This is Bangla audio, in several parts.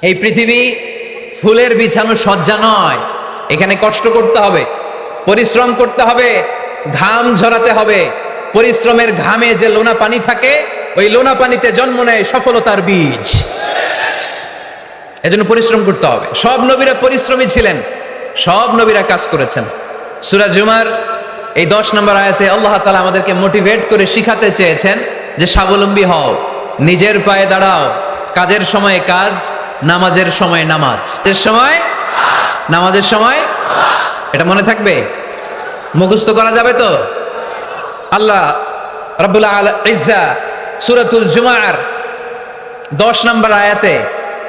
এই পৃথিবী ফুলের বিছানো সজ্জা নয়। এখানে কষ্ট করতে হবে, পরিশ্রম করতে হবে, ঘাম ঝরাতে হবে। পরিশ্রমের ঘামে যে লোনা পানি থাকে, ওই লোনা পানিতে জন্ম নেয় সফলতার বীজ। এজন্য পরিশ্রম করতে হবে। সব নবীরা পরিশ্রমী ছিলেন, সব নবীরা কাজ করেছেন। সূরা জুমার এই 10 নম্বর আয়াতে আল্লাহ তাআলা আমাদেরকে মোটিভেট করে শিখাতে চেয়েছেন যে স্বাবলম্বী হও, নিজের পায়ে দাঁড়াও, কাজের সময় কাজ, নামাজের সময় নামাজ, নামাজের সময় এটা মনে থাকবে, মুখস্থ করা যাবে তো? আল্লাহ রাব্বুল ইজ্জা সূরাতুল জুমার 10 নম্বর আয়াতে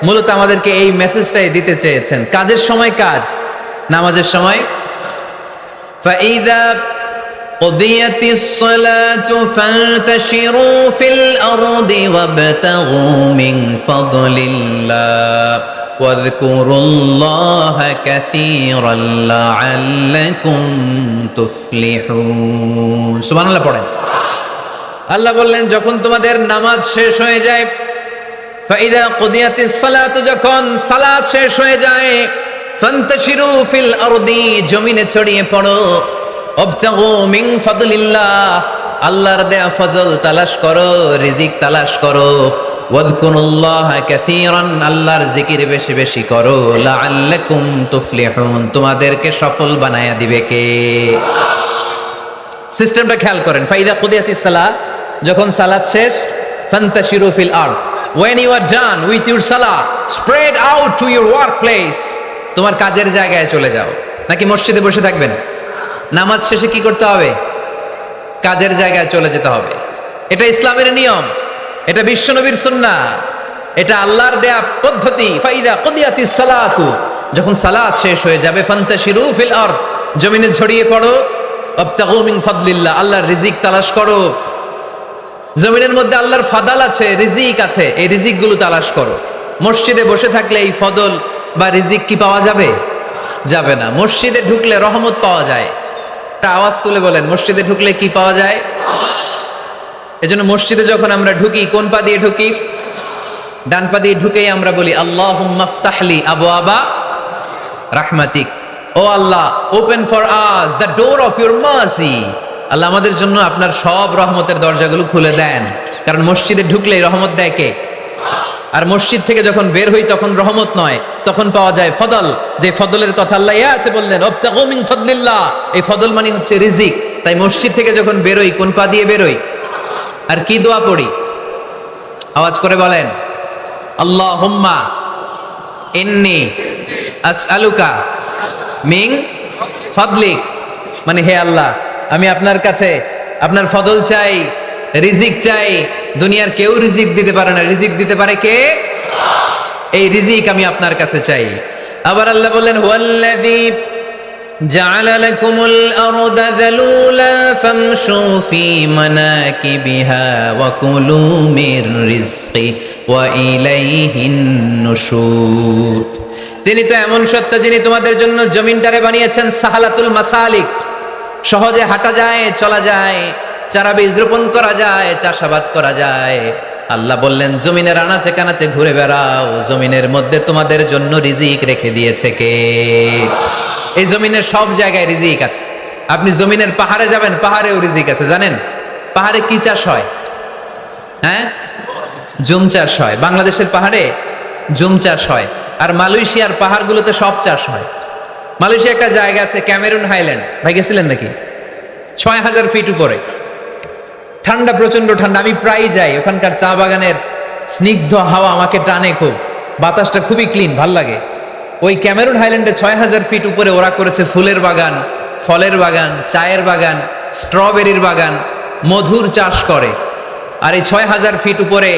মূলত আমাদেরকে এই মেসেজটাই দিতে চেয়েছেন, কাজের সময় কাজ, নামাজের সময়। فَإِذَا قُضِيَتِ الصَّلَاةُ فَانتَشِرُوا فِي الْأَرْضِ وَابْتَغُوا مِنْ فَضْلِ اللَّهِ وَاذْكُرُوا اللَّهَ كَثِيرًا لَعَلَّكُمْ تُفْلِحُونَ। সুবহানাল্লাহ পড়েন। আল্লাহ বললেন, যখন তোমাদের নামাজ শেষ হয়ে যায়, ফাইদা কুদিয়াতিস সালাতু, যখন সালাত শেষ হয়ে যায়, ফান্তাশিরু ফিল আরদি, জমিনে ছড়িয়ে পড়ো, ওয়াবতাগু মিন ফাদলিল্লাহ, আল্লাহর দেয়া ফজল তালাশ করো, রিজিক তালাশ করো, ওয়াযকুরুল্লাহা কাসীরান, আল্লাহর জিকির বেশি বেশি করো, লাআল্লাকুম তুফলিহুন, তোমাদেরকে সফল বানায়া দিবে কে? সিস্টেমটা খেয়াল করেন। ফাইদা কুদিয়াতিস সালাহ, যখন সালাত শেষ, ফান্তাশিরু ফিল আরদ, when you are done with your salah, spread out to your workplace, তোমার কাজের জায়গায় চলে যাও। নাকি মসজিদে বসে থাকবেন? নামাজ শেষে কি করতে হবে? কাজের জায়গায় চলে যেতে হবে। এটা ইসলামের নিয়ম, এটা বিশ্বনবীর সুন্নাহ, এটা আল্লাহর দেয়া পদ্ধতি। ফাইদা কুদিয়াতিস সালাতু, যখন সালাত শেষ হয়ে যাবে, ফান্তাশিরু ফিল আরদ, জমিনে ছড়িয়ে পড়ো, ওয়াবতাগু মিন ফাদলিল্লাহ, আল্লাহর রিজিক তালাশ করো। জমিনের মধ্যে আল্লাহর ফাদাল আছে, রিজিক আছে, এই রিজিক গুলো তালাশ করো। মসজিদে বসে থাকলে এই ফদল বা রিজিক কি পাওয়া যাবে? যাবে না। মসজিদে ঢুকলে রহমত পাওয়া যায়। আওয়াজ তুলে বলেন, মসজিদে ঢুকলে কি পাওয়া যায়? এজন্য মসজিদে যখন আমরা ঢুকি, কোন পা দিয়ে ঢুকি? ডান পা দিয়ে ঢুকেই আমরা বলি, আল্লাহুম্মা ফতাহলি আবওয়াবা রাহমাতিক, O Allah, open for us the door of your mercy, Allah আমাদের জন্য আপনার সব রহমতের দরজাগুলো খুলে দেন। কারণ মসজিদে ঢুকলেই রহমত দেয় কে? আর মসজিদ থেকে যখন বের হই তখন রহমত নয়, তখন পাওয়া যায় ফদল। যে ফদলের কথা আল্লাহ ইয়াতে বললেন, ওয়াবতাগু মিন ফাদলিল্লাহ, এই ফদল মানে হচ্ছে রিজিক। তাই মসজিদ থেকে যখন বেরোই, কোন পা দিয়ে বেরোই? আর কি দোয়া পড়ি? আওয়াজ করে বলেন, আল্লাহুম্মা ইন্নী আসআলুকা মিন ফাদলিক, মানে হে আল্লাহ, আমি আপনার কাছে আপনার ফদল চাই, রিজিক চাই। দুনিয়ার কেউ রিজিক দিতে পারে না, রিজিক দিতে পারে কে? এই রিজিক আমি আপনার কাছে চাই। আবার আল্লাহ বললেন, হুয়াল্লাযী জাআলা লাকুমুল আরদা যালুলা ফামশু ফি মানাকিবিহা ওয়া কুলু মির রিজকি ওয়া ইলাইহিন নুশুর। তিনি তো এমন সত্তা, যিনি তোমাদের জন্য জমিনটারে বানিয়েছেন সাহালাতুল মাসালিক, সহজে হাঁটা যায়, চলা যায়, চারা বীজ রোপণ করা যায়, চাষাবাদ করা যায়। আল্লাহ বললেন, জমিনের আনাচে কানাচে ঘুরে বেড়াও, জমিনের মধ্যে তোমাদের জন্য রিজিক রেখে দিয়েছে কে? এই জমিনের সব জায়গায় রিজিক আছে। আপনি জমিনের পাহাড়ে যাবেন, পাহাড়েও রিজিক আছে। জানেন পাহাড়ে কি চাষ হয়? হ্যাঁ, জুম চাষ হয়। বাংলাদেশের পাহাড়ে জুম চাষ হয়, আর মালয়েশিয়ার পাহাড়গুলোতে সব চাষ হয়। মালয়েশিয়া একটা জায়গা আছে, ক্যামেরুন হাইল্যান্ড, ভাই গেছিলেন নাকি? 6000 ফিট উপরে, ঠান্ডা, প্রচন্ড ঠান্ডা। আমি প্রায় যাই, ওখানকার চা বাগানের স্নিগ্ধ হাওয়া আমাকে টানে খুব, বাতাসটা খুবই ক্লিন, ভাল লাগে। ওই ক্যামেরুন হাইল্যান্ডে 6000 ফিট উপরে ওরা করেছে ফুলের বাগান, ফলের বাগান, চায়ের বাগান, স্ট্রবেরির বাগান, মধুর চাষ করে। আর এই 6000 ফিট উপরে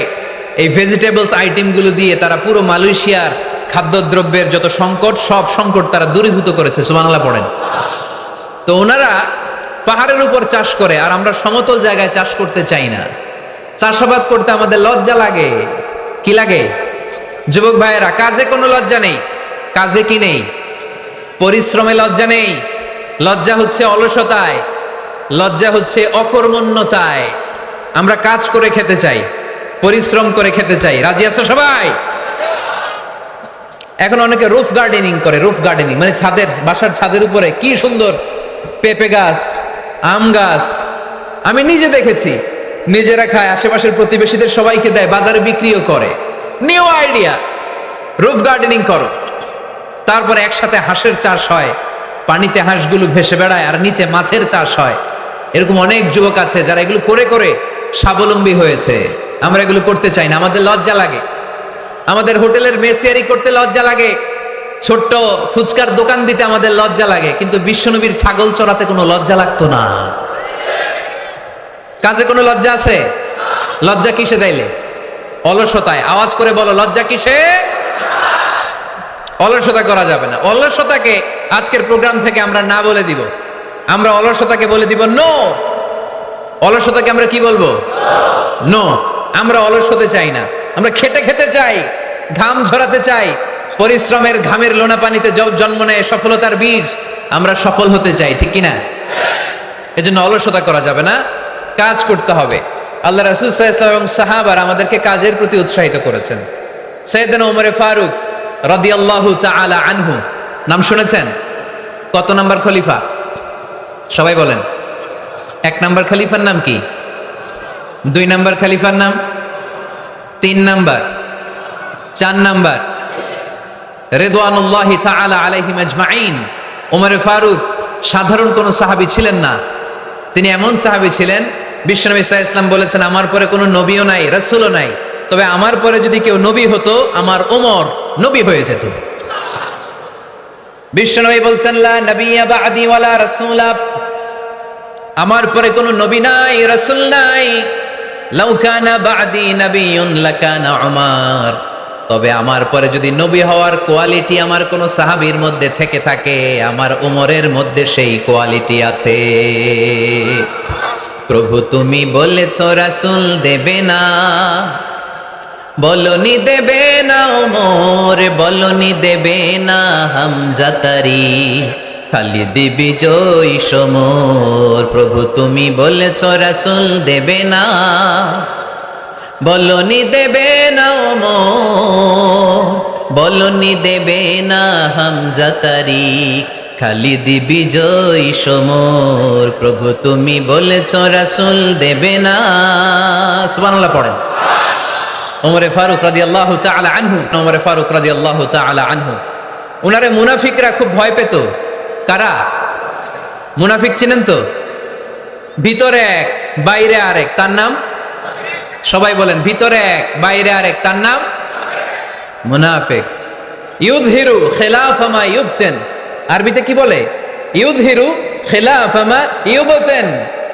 এই ভেজিটেবলস আইটেমগুলো দিয়ে তারা পুরো মালয়েশিয়ার খাদ্যদ্রব্যের যত সংকট, সব সংকট তারা দূরীভূত করেছে। সুবহানাল্লাহ পড়েন। তো ওনারা পাহাড়ের উপর চাষ করে, আর আমরা সমতল জায়গায় চাষ করতে চাই না। চাষাবাদ করতে আমাদের লজ্জা লাগে। কি লাগে? যুবক ভাইয়েরা, কাজে কোনো লজ্জা নেই। কাজে কি নেই? পরিশ্রমে লজ্জা নেই। লজ্জা হচ্ছে অলসতায়, লজ্জা হচ্ছে অকর্মণ্যতায়। আমরা কাজ করে খেতে চাই, পরিশ্রম করে খেতে চাই। রাজি আছো সবাই? এখন অনেকে রুফ গার্ডেনিং করে, রুফ গার্ডেনিং মানে ছাদের, বাসার ছাদের উপরে কি সুন্দর পেঁপে গাছ, আম গাছ। আমি নিজে দেখেছি, নিজেরা খায়, আশেপাশের প্রতিবেশীদের সবাইকে দেয়, বাজারে বিক্রিও করে। নিউ আইডিয়া, রুফ গার্ডেনিং করো। তারপরে একসাথে হাঁসের চাষ হয়, পানিতে হাঁসগুলো ভেসে বেড়ায়, আর নিচে মাছের চাষ হয়। এরকম অনেক যুবক আছে যারা এগুলো করে করে স্বাবলম্বী হয়েছে। আমরা এগুলো করতে চাই না, আমাদের লজ্জা লাগে। আমাদের হোটেলের মেসিয়ারি করতে লজ্জা লাগে, ছোট্ট ফুচকার দোকান দিতে আমাদের লজ্জা লাগে, কিন্তু বিশ্বনবীর ছাগল চড়াতে কোনো লজ্জা লাগতো না। কাজে কোনো লজ্জা আছে? লজ্জা কিসে তাইলে? অলসতায়। আওয়াজ করে বলো, লজ্জা কিসে? অলসতা করা যাবে না। অলসতাকে আজকের প্রোগ্রাম থেকে আমরা না বলে দিব। আমরা অলসতাকে বলে দিব নো। অলসতাকে আমরা কি বলবো? নো। আমরা অলস হতে চাই না, আমরা খেটে খেতে চাই, ঘাম ঝরাতে চাই। পরিশ্রমের ঘামের লোনা পানিতে জন্ম নেয় সফলতার বীজ। আমরা সফল হতে চাই, ঠিক কিনা? এজন্য অলসতা করা যাবে না, কাজ করতে হবে। আল্লাহ রাসূল সাল্লাল্লাহু আলাইহি ওয়াসাল্লাম এবং সাহাবারা আমাদেরকে কাজের প্রতি উৎসাহিত করেছেন। সাইয়েদনা ওমর ফারুক রাদিয়াল্লাহু তাআলা আনহু, নাম শুনেছেন? কত নাম্বার খলিফা? সবাই বলেন। 1 নাম্বার খলিফার নাম কি? 2 নাম্বার খলিফার নাম? 3 নাম্বার? 4 নাম্বার? রিদওয়ানুল্লাহি তাআলা আলাইহিম আজমাইন। ওমর ফারুক সাধারণ কোন সাহাবী ছিলেন না, তিনি এমন সাহাবী ছিলেন, বিশ্বনবী সাল্লাল্লাহু আলাইহি ওয়াসাল্লাম বলেছেন আমার পরে কোনো নবীও নাই, রাসূলও নাই, তবে আমার পরে যদি কেউ নবী হতো আমার ওমর নবী হয়ে যেত। বিশ্বনবী বলছেন লা নবিয়্যা বা'দি ওয়ালা রাসূলা, আমার পরে কোনো নবী নাই, রাসূল নাই। লাউ কানা বা'দি নাবিয়্যুন লাকানা উমর, তবে আমার পরে যদি নবী হওয়ার কোয়ালিটি আমার কোন সাহাবীর মধ্যে থেকে থাকে, আমার ওমরের মধ্যে সেই কোয়ালিটি আছে। প্রভু তুমি বলেছ রাসূল দেবে না, বলনি দেবে না ওমর, বলনি দেবে না হামজা তারি, খালিদ বিজয় সমর। প্রভু তুমি বলেছ রাসূল দেবে না, বলনি দেবে না ওমর, বলনি দেবে না হামজা তারি, খালিদ বিজয় সমর। প্রভু তুমি বলেছ রাসূল দেবে না। সুবহানাল্লাহ পড়েন। ওমরে ফারুক রাদিয়াল্লাহু তাআলা আনহু, ওমরে ফারুক রাদিয়াল্লাহু তাআলা আনহু, উনারে মুনাফিকরা খুব ভয় পেত। কারা? মুনাফিক চিনেন তো? ভিতরে এক বাইরে আরেক, তার নাম? সবাই বলেন, ভিতরে এক বাইরে আরেক, তার নাম মুনাফিক। ইউযহিরু খিলাফা মা ইউবতিন, আরবিতে কি বলে? ইউযহিরু খিলাফা মা ইউবতিন,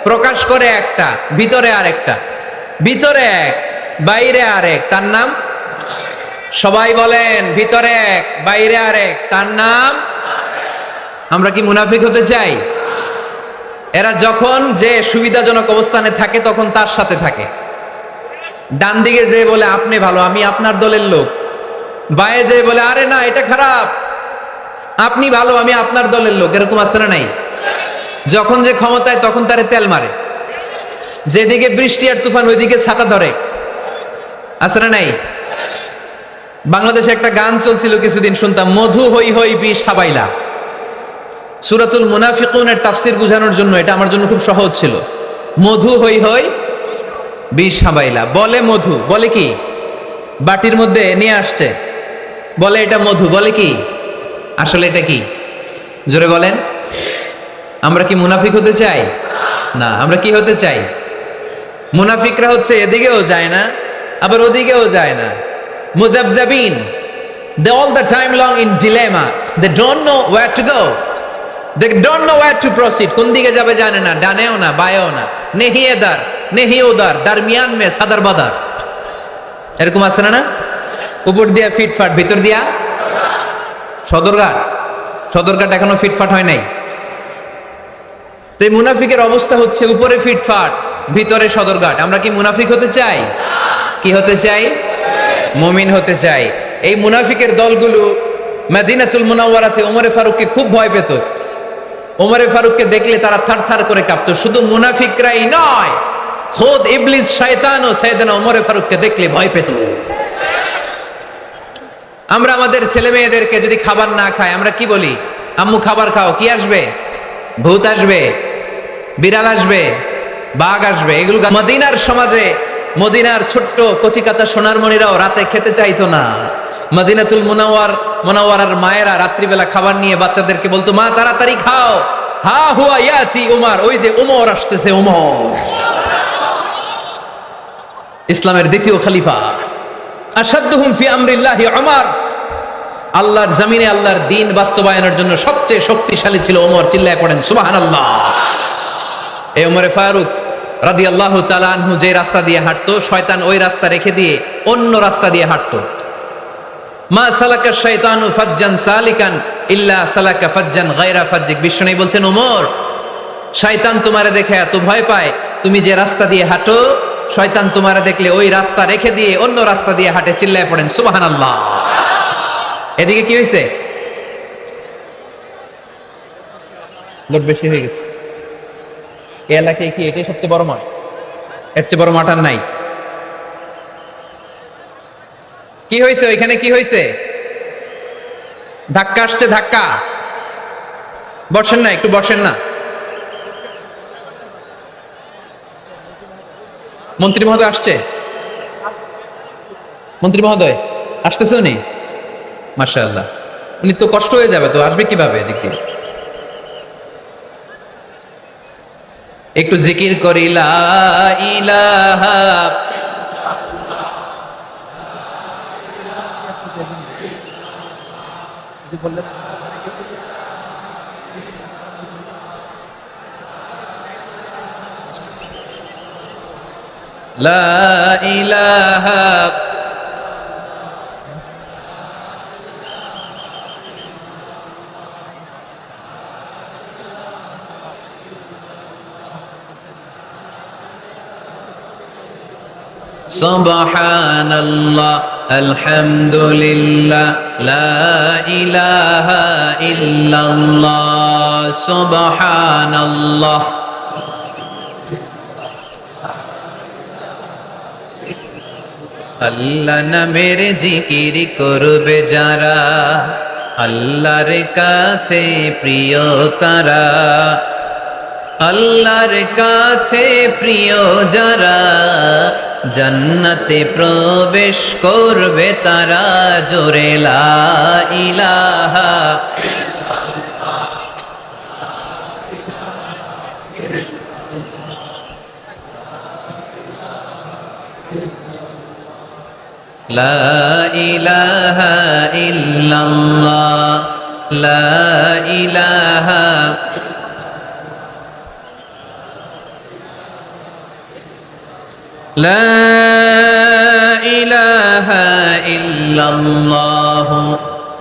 প্রকাশ করে একটা, ভিতরে আরেকটা। ভিতরে এক বাইরে আরেক, তার নাম? সবাই বলেন, ভিতরে এক বাইরে আরেক, তার নাম? আমরা কি মুনাফিক হতে চাই? এরা যখন যে সুবিধাজনক অবস্থানে থাকে তখন তার সাথে থাকে। ডান দিকে যে বলে আপনি ভালো, আমি আপনার দলের লোক, বায়ে যে বলে আরে না এটা খারাপ, আপনি ভালো, আমি আপনার দলের লোক। এরকম আছে না নাই? যখন যে ক্ষমতায় তখন তারে তেল মারে, যেদিকে বৃষ্টি আর তুফান ওইদিকে ছাতা ধরে। আছে না নাই? বাংলাদেশে একটা গান চলছিল কিছুদিন, শুনতাম, মধু হই হই বিষ হাবাইলা। সূরাতুল মুনাফিকুনের তাফসীর বোঝানোর জন্য এটা আমার জন্য খুব সহজ ছিল। মধু হই হই বিষ হাবাইলা, বলে মধু, বলে কি? বাটির মধ্যে নিয়ে আসছে, বলে এটা মধু, বলে কি? আসলে এটা কি? জোরে বলেন। আমরা কি মুনাফিক হতে চাই? না। আমরা কি হতে চাই? মুনাফিকরা হচ্ছে এদিকেও যায় না আবার ওদিকেও যায় না, মুযাবযাবিন। They all the time long in dilemma. They don't know where to go. They don't know where to proceed. কোন দিকে যাবে জানে না, ডানেও না বায়েও না, নেহি এদার নেহি ওদার, দরমিয়ান মে সাদর বাদার। এরকম আছে না? উপর দিয়া ফিটফাট, ভিতর দিয়া সদরঘাট। সদরঘাট এখনো ফিটফাট হয় নাই। তো এই মুনাফিকের অবস্থা হচ্ছে উপরে ফিটফাট, ভিতরে সদরঘাট। আমরা কি মুনাফিক হতে চাই? কি হতে চাই? মুমিন হতে চাই। এই মুনাফিকের দলগুলো মদিনাতুল মুনাওয়ারাতে ওমরে ফারুককে খুব ভয় পেত। ওমরে ফারুককে দেখলে তারা থারথার করে কাঁপত। শুধু মুনাফিকরাই নয়, খোদ ইবলিস শয়তানও সাইয়েদনা ওমরে ফারুককে দেখলে ভয় পেত। আমরা আমাদের ছেলে মেয়েদেরকে যদি খাবার না খায় আমরা কি বলি? আম্মু খাবার খাও। কি আসবে? ভূত আসবে, বিড়াল আসবে, বাঘ আসবে। এগুলো মদিনার সমাজে মদিনার ছোট্ট কচি কাঁচা সোনারমণিরাও রাতে খেতে চাইতো না। মদিনাতুল মুনাওয়ারার মায়েরা রাত্রিবেলা খাবার নিয়ে বাচ্চাদেরকে বলতো, মা তাড়াতাড়ি খাও, হা হুয়া ইয়াতি উমর, ওই যে উমর আসতেছে, উমর ইসলামের দ্বিতীয় খলিফা। আশাদ্দুহুম ফি আমরিল্লাহি উমর, আল্লাহর জমিনে আল্লাহর দ্বীন বাস্তবায়নের জন্য সবচেয়ে শক্তিশালী ছিল ওমর। চিল্লায় পড়েন সুবহানাল্লাহ। এই ওমরে ফারুক রাদিয়াল্লাহু তাআলা আনহু যে রাস্তা দিয়ে হাঁটতো, শয়তান ওই রাস্তা রেখে দিয়ে অন্য রাস্তা দিয়ে হাঁটতো। মা সালাকা শাইতানু ফাজ্জান সালিকান ইল্লা সালাকা ফাজ্জান গায়রা ফাজ্জিক। বিশ্বনবী বলছেন, ওমর, শয়তান তোমারে দেখে এত ভয় পায়, তুমি যে রাস্তা দিয়ে হাঁটো শয়তান তোমারে দেখলে ওই রাস্তা রেখে দিয়ে অন্য রাস্তা দিয়ে হাঁটে। চিল্লায় পড়েন সুবহানাল্লাহ। এদিকে কি হয়েছে? লোড বেশি হয়ে গেছে। এই এলাকায় কি এটাই সবচেয়ে বড় মাঠ? এর চেয়ে বড় মাঠ আর নাই। কি হয়েছে ওইখানে? কি হয়েছে? ধাক্কা আসছে, ধাক্কা। বসেন না, একটু বসেন না। মন্ত্রী মহোদয় আসছে? মন্ত্রী মহোদয় আসতেছে উনি? মাশাআল্লাহ। উনি তো কষ্ট হয়ে যাবে, তো আসবে কিভাবে? এদিক দিয়ে একটু জিকির করি, লা ইলাহা লা ইলাহা সুবহানাল্লাহ আলহামদুলিল্লাহ লা ইলাহা ইল্লাল্লাহ সুবহানাল্লাহ। আল্লাহ নামের জিকির করবে যারা, আল্লাহর কাছে প্রিয় তারা। আল্লাহর কাছে প্রিয় যারা, জান্নাতে প্রবেশ করবে তারা। জোরে লা ইলাহা লা ইলাহা ইল্লাল্লাহ লা ইলাহা লা ইলাহা ইল্লাল্লাহ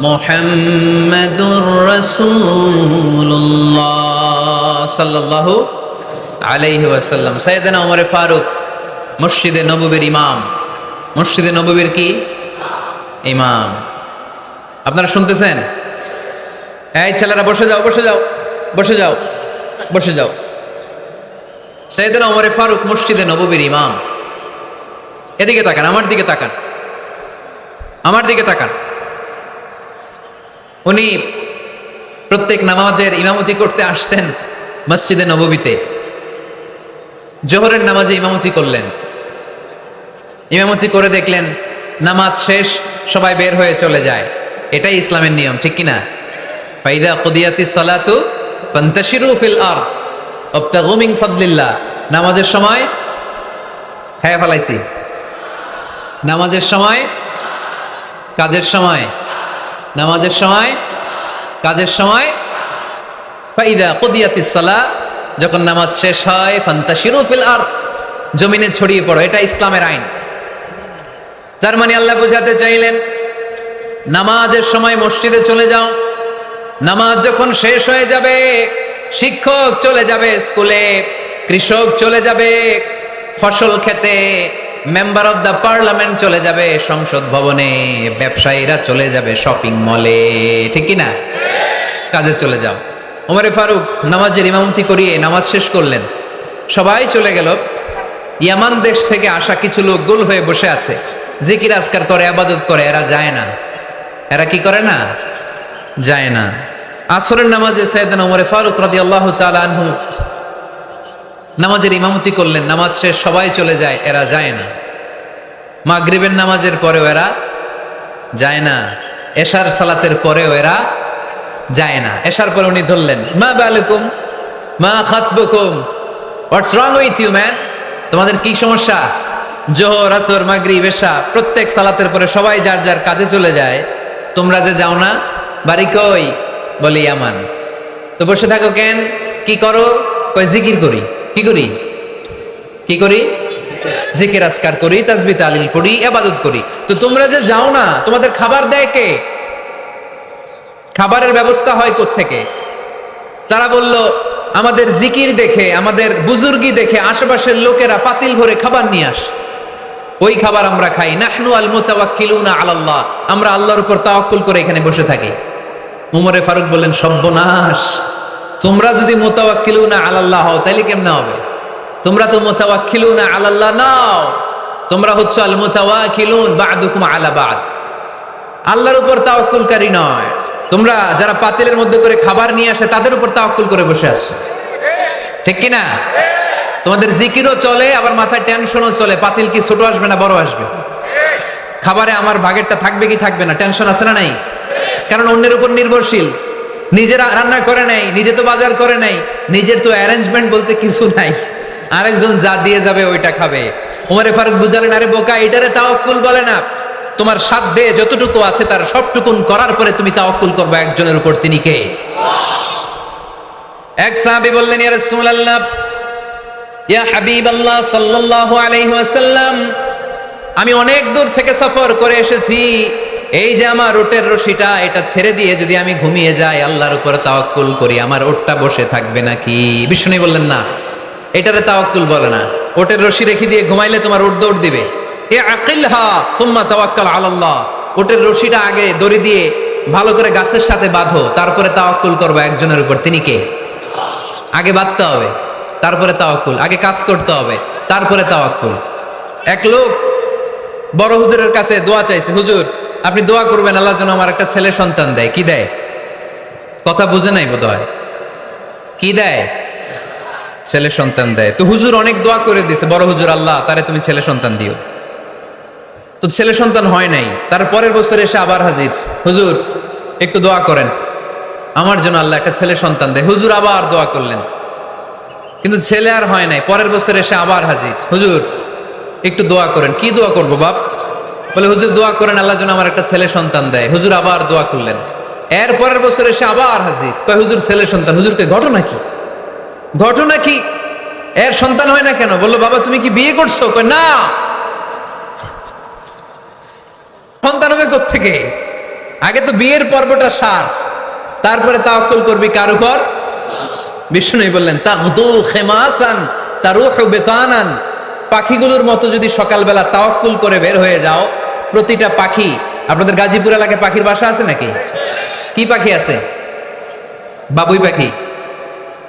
মুহাম্মাদুর রাসূলুল্লাহ সাল্লাল্লাহু আলাইহি ওয়াসাল্লাম। সাইয়েদনা ওমর ফারুক মসজিদে নববীর ইমাম। মসজিদে নববীর কি ইমাম? আপনারা শুনতেছেন? এই ছেলেরা বসে যাও, বসে যাও, বসে যাও, বসে যাও। সাইয়েদনা ওমর ফারুক মসজিদে নববীর ইমাম। এদিকে তাকান, আমার দিকে তাকান, আমার দিকে তাকান। উনি প্রত্যেক নামাজের ইমামতি করতে আসতেন মসজিদে নববীতে। জোহরের নামাজে ইমামতি করলেন। ইমামতি করে দেখলেন নামাজ শেষ, সবাই বের হয়ে চলে যায়। এটাই ইসলামের নিয়ম, ঠিক কিনা? ফাইদা কুদিয়াতিস সালাতু ফান্তাশিরু ফিল আরদ ওয়াবতাগু মিন ফাদলিল্লাহ। নামাজের সময় হ্যাঁ ফলাইছি, নামাজের সময়, কাজের সময়, নামাজের সময়, কাজের সময়। ফাইদা কুদিয়াতিস সালাহ, যখন নামাজ শেষ হয়, ফান্তাশিরু ফিল আরদ, জমিনে ছড়িয়ে পড়ো। এটা ইসলামের আইন। তার মানে আল্লাহ বোঝাতে চাইলেন নামাজের সময় মসজিদে চলে যাও। নামাজ যখন শেষ হয়ে যাবে, শিক্ষক চলে যাবে স্কুলে, কৃষক চলে যাবে ফসল খেতে, মেম্বার অফ দ্য পার্লামেন্ট চলে যাবে সংসদ ভবনে, ব্যবসায়ীরা চলে যাবে শপিং মলে, ঠিক কিনা? কাজে চলে যাও। ওমর ফারুক নামাজের ইমামতি করিয়ে নামাজ শেষ করলেন, সবাই চলে গেল। ইয়ামান দেশ থেকে আসা কিছু লোক গোল হয়ে বসে আছে, জিকির আজকার করে, আবাদত করে, এরা যায় না। এরা কি করে না? যায় না। আসরের নামাজে সাইয়েদনা ওমর ফারুক রাদিয়াল্লাহু তাআলা আনহু নামাজের ইমামতি করলেন, নামাজ শেষ, সবাই চলে যায়, এরা যায় না। মাগরিবের নামাজের পরেও এরা যায় না, এশার সালাতের পরেও এরা যায় না। এশার পরে উনি ধরলেন, মা বালুকুম মা খাতবুকুম, হোয়াটস রং উইথ ইউ ম্যান, তোমাদের কি সমস্যা? জোহর, আসর, মাগরিব, এশা প্রত্যেক সালাতের পরে সবাই যার যার কাজে চলে যায়, তোমরা যে যাও না, বাড়ি কই? বলে ইয়ামান। তো বসে থাকো কেন? কি করো? কই জিকির করি। কি করি? কি করি? জিকির আজকার করি, তাসবিহ তাহলিল পড়ি, ইবাদত করি। তো তোমরা যে যাও না, তোমাদের খাবার দেয় কে? খাবারের ব্যবস্থা হয় কোত্থেকে? তারা বলল, আমাদের জিকির দেখে, আমাদের বুজুর্গি দেখে আশেপাশের লোকেরা পাতিল ভরে খাবার নিয়ে আসে, ওই খাবার আমরা খাই। নাহনু আল মুতাওয়াক্কিলুনা আলাল্লাহ, আমরা আল্লাহর উপর তাওয়াক্কুল করে এখানে বসে থাকি। উমরে ফারুক বললেন, সর্বনাশ, তোমরা যদি মুতাওয়াক্কিলুনা আলাল্লাহ হও তাহলে কেমনে হবে? তোমরা তো মুতাওয়াক্কিলুনা আলাল্লাহ নাও, তোমরা হচ্ছে আল মুতাওয়াক্কিলুন বা'দুকুম আলা বা'দ, আল্লাহর উপর তাওয়াক্কুলকারী নয়। তোমরা যারা পাতিলের মধ্যে করে খাবার নিয়ে আসে তাদের উপর তাওয়াক্কুল করে বসে আছো, ঠিক কি না? তোমাদের জিকিরও চলে, আবার মাথায় টেনশনও চলে, পাতিল কি ছোট আসবে না বড় আসবে, খাবারে আমার ভাগেরটা থাকবে কি থাকবে না, টেনশন আছে না নাই? কারণ অন্যের উপর নির্ভরশীল, নিজেরা রান্না করে নাই, নিজে তো বাজার করে নাই, নিজের তো অ্যারেঞ্জমেন্ট বলতে কিছু নাই, আরেকজন যা দিয়ে যাবে ওইটা খাবে। ওমরে ফারুক বুঝালেন, আরে বোকা, এটারে তাওয়াক্কুল বলে না। তোমার সাধ্যে যতটুকু আছে তার সবটুকুন করার পরে তুমি তাওয়াক্কুল করবে একজনের উপর, তিনি কে? এক সাহাবী বললেন, ইয়া রাসূলুল্লাহ, ইয়া হাবিবাল্লাহ সাল্লাল্লাহু আলাইহি ওয়াসাল্লাম, আমি অনেক দূর থেকে সফর করে এসেছি, এই যে আমার ওটের রশিটা, এটা ছেড়ে দিয়ে যদি আমি ঘুমিয়ে যাই, আল্লাহর উপর তাওয়াক্কুল করি, আমার ওটটা বসে থাকবে নাকি? বিষ্ণু বললেন, না, এটারে তাওয়াক্কুল বলে না। ওটের রশি রেখে দিয়ে ঘুমাইলে তোমার ওট দৌড় দিবে। এ আকিলহা সুম্মা তাওয়াক্কাল আলাল্লাহ, ওটের রশিটা আগে দড়ি দিয়ে ভালো করে গাছের সাথে বাঁধো, তারপরে তাওয়াক্কুল করবে একজনের উপর, তিনি কে? আগে বাঁধতে হবে, তারপরে তাওয়াক্কুল, আগে কাজ করতে হবে, তারপরে তাওয়াক্কুল। এক লোক বড় হুজুরের কাছে দোয়া চাইছে, হুজুর আপনি দোয়া করবেন আল্লাহ যেন আমার একটা ছেলে সন্তান দেয়। কি দেয়? কথা বুঝে নাই বোধ হয়। কি দেয়? ছেলে সন্তান দেয়। তো হুজুর অনেক দোয়া করে দিছে, বড় হুজুর, আল্লাহ তারে তুমি ছেলে সন্তান দিও। তো ছেলে সন্তান হয় নাই। তার পরের বছর এসে আবার হাজির, হুজুর একটু দোয়া করেন আমার জন্য আল্লাহ একটা ছেলে সন্তান দেয়। হুজুর আবার দোয়া করলেন, কিন্তু ছেলে আর হয় নাই। পরের বছর এসে আবার হাজির, হুজুর একটু দোয়া করেন। কি দোয়া করবো বাপ? বলে হুজুর দোয়া করেন আল্লাহ যেন আমার একটা ছেলে সন্তান দেয়। হুজুর আবার দোয়া করলেন। এর পরের বছর এসে আবার হাজির, কয় হুজুর ছেলে সন্তান। হুজুরকে ঘটনা কি? ঘটনা কি? এর সন্তান হয় না কেন? বললো বাবা তুমি কি বিয়ে করছো? কয় না। সন্তান হবে কোত্থেকে? আগে তো বিয়ের পর্বটা সার, তারপরে তাওয়াক্কুল করবি কার উপর? বিষ্ণু বললেন, তাগদু খেমাসান তারুহু বিতানান, পাখিগুলোর মতো যদি সকালবেলা তাওয়াক্কুল করে বের হয়ে যাও, প্রতিটা পাখি, আপনাদের গাজীপুর এলাকায় পাখির বাসা আছে নাকি? কি পাখি আছে? বাবুই পাখি,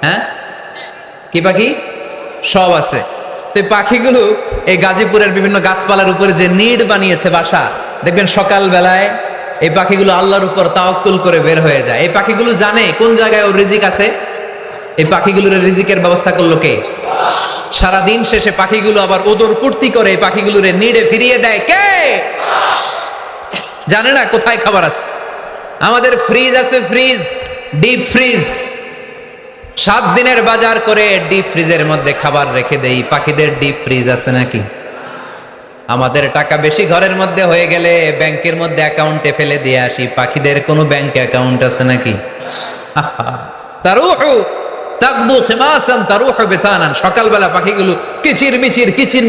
হ্যাঁ কি পাখি? সব আছে। তো এই পাখিগুলো এই গাজীপুরের বিভিন্ন গাছপালার উপরে যে নিড় বানিয়েছে বাসা, দেখবেন সকাল বেলায় এই পাখিগুলো আল্লাহর উপর তাওয়াক্কুল করে বের হয়ে যায়। এই পাখিগুলো জানে কোন জায়গায় ওর রিজিক আছে। এই পাখিগুলোর রিজিকের ব্যবস্থা করলো কে? সারাদিন শেষে পাখিগুলো আবার ওদর পূর্তি করে পাখিগুলোরে নিড়ে ফিরিয়ে দেয় কে? জানে না কোথায় খাবার আছে। আমাদের ফ্রিজ আছে, ফ্রিজ, ডিপ ফ্রিজ, 7 দিনের বাজার করে ডিপ ফ্রিজের মধ্যে খাবার রেখে দেই। পাখিদের ডিপ ফ্রিজ আছে নাকি? আমাদের টাকা বেশি ঘরের মধ্যে হয়ে গেলে ব্যাংকের মধ্যে অ্যাকাউন্টে ফেলে দিয়ে আসি। পাখিদের কোনো ব্যাংক অ্যাকাউন্ট আছে নাকি? তারুহু তাকদু খিমাসান তারুহু বিতানান, সকালবেলা পাখিগুলো কিচির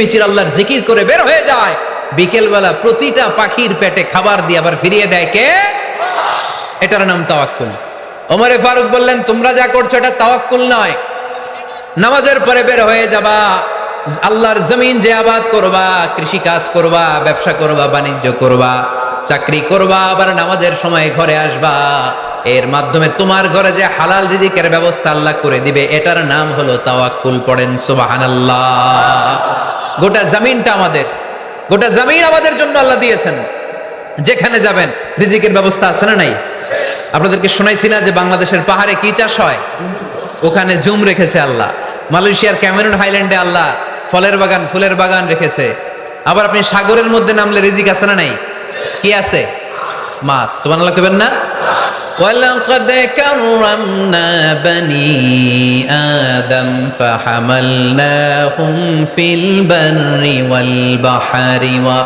মিচির আল্লাহর জিকির করে বের হয়ে যায়। বিকেলবেলা প্রতিটা পাখির পেটে খাবার দিয়ে আবার ফিরিয়ে দেয় কে? এটার নাম তাওয়াক্কুল। ওমরে ফারুক বললেন, তোমরা যা করছো এটা তাওয়াক্কুল নয়। নামাজের পরে বের হয়ে যাবা, আল্লাহর জমিন যে আবাদ করবা, কৃষি কাজ করবা, ব্যবসা করবা, বাণিজ্য করবা, চাকরি করবা, আবার নামাজের সময় ঘরে আসবা, এর মাধ্যমে তোমার ঘরে যে হালাল রিজিকের ব্যবস্থা আল্লাহ করে দিবে, এটার নাম হলো তাওয়াক্কুল। পড়েন সুবহানাল্লাহ। গোটা জমিনটা আমাদের, গোটা জমিন আমাদের জন্য আল্লাহ দিয়েছেন। যেখানে যাবেন রিজিকের ব্যবস্থা আছে না নাই? আপনাদেরকে শোনাইছি না যে বাংলাদেশের পাহাড়ে কি চাষ হয়? ওখানে জুম রেখেছে আল্লাহ। মালয়েশিয়ার ক্যামেরুন হাইল্যান্ডে আল্লাহ ফলের বাগান, ফুলের বাগান রেখেছে। আবার আপনি সাগরের মধ্যে নামলে রিজিক আছে না নাই? কি আছে? মাছ। সুবহানাল্লাহ কইবেন না? ওয়ালাকাদ কাররামনা বানি আদম ফাহামালনাহুম ফিল বাররি ওয়াল বাহরি ওয়া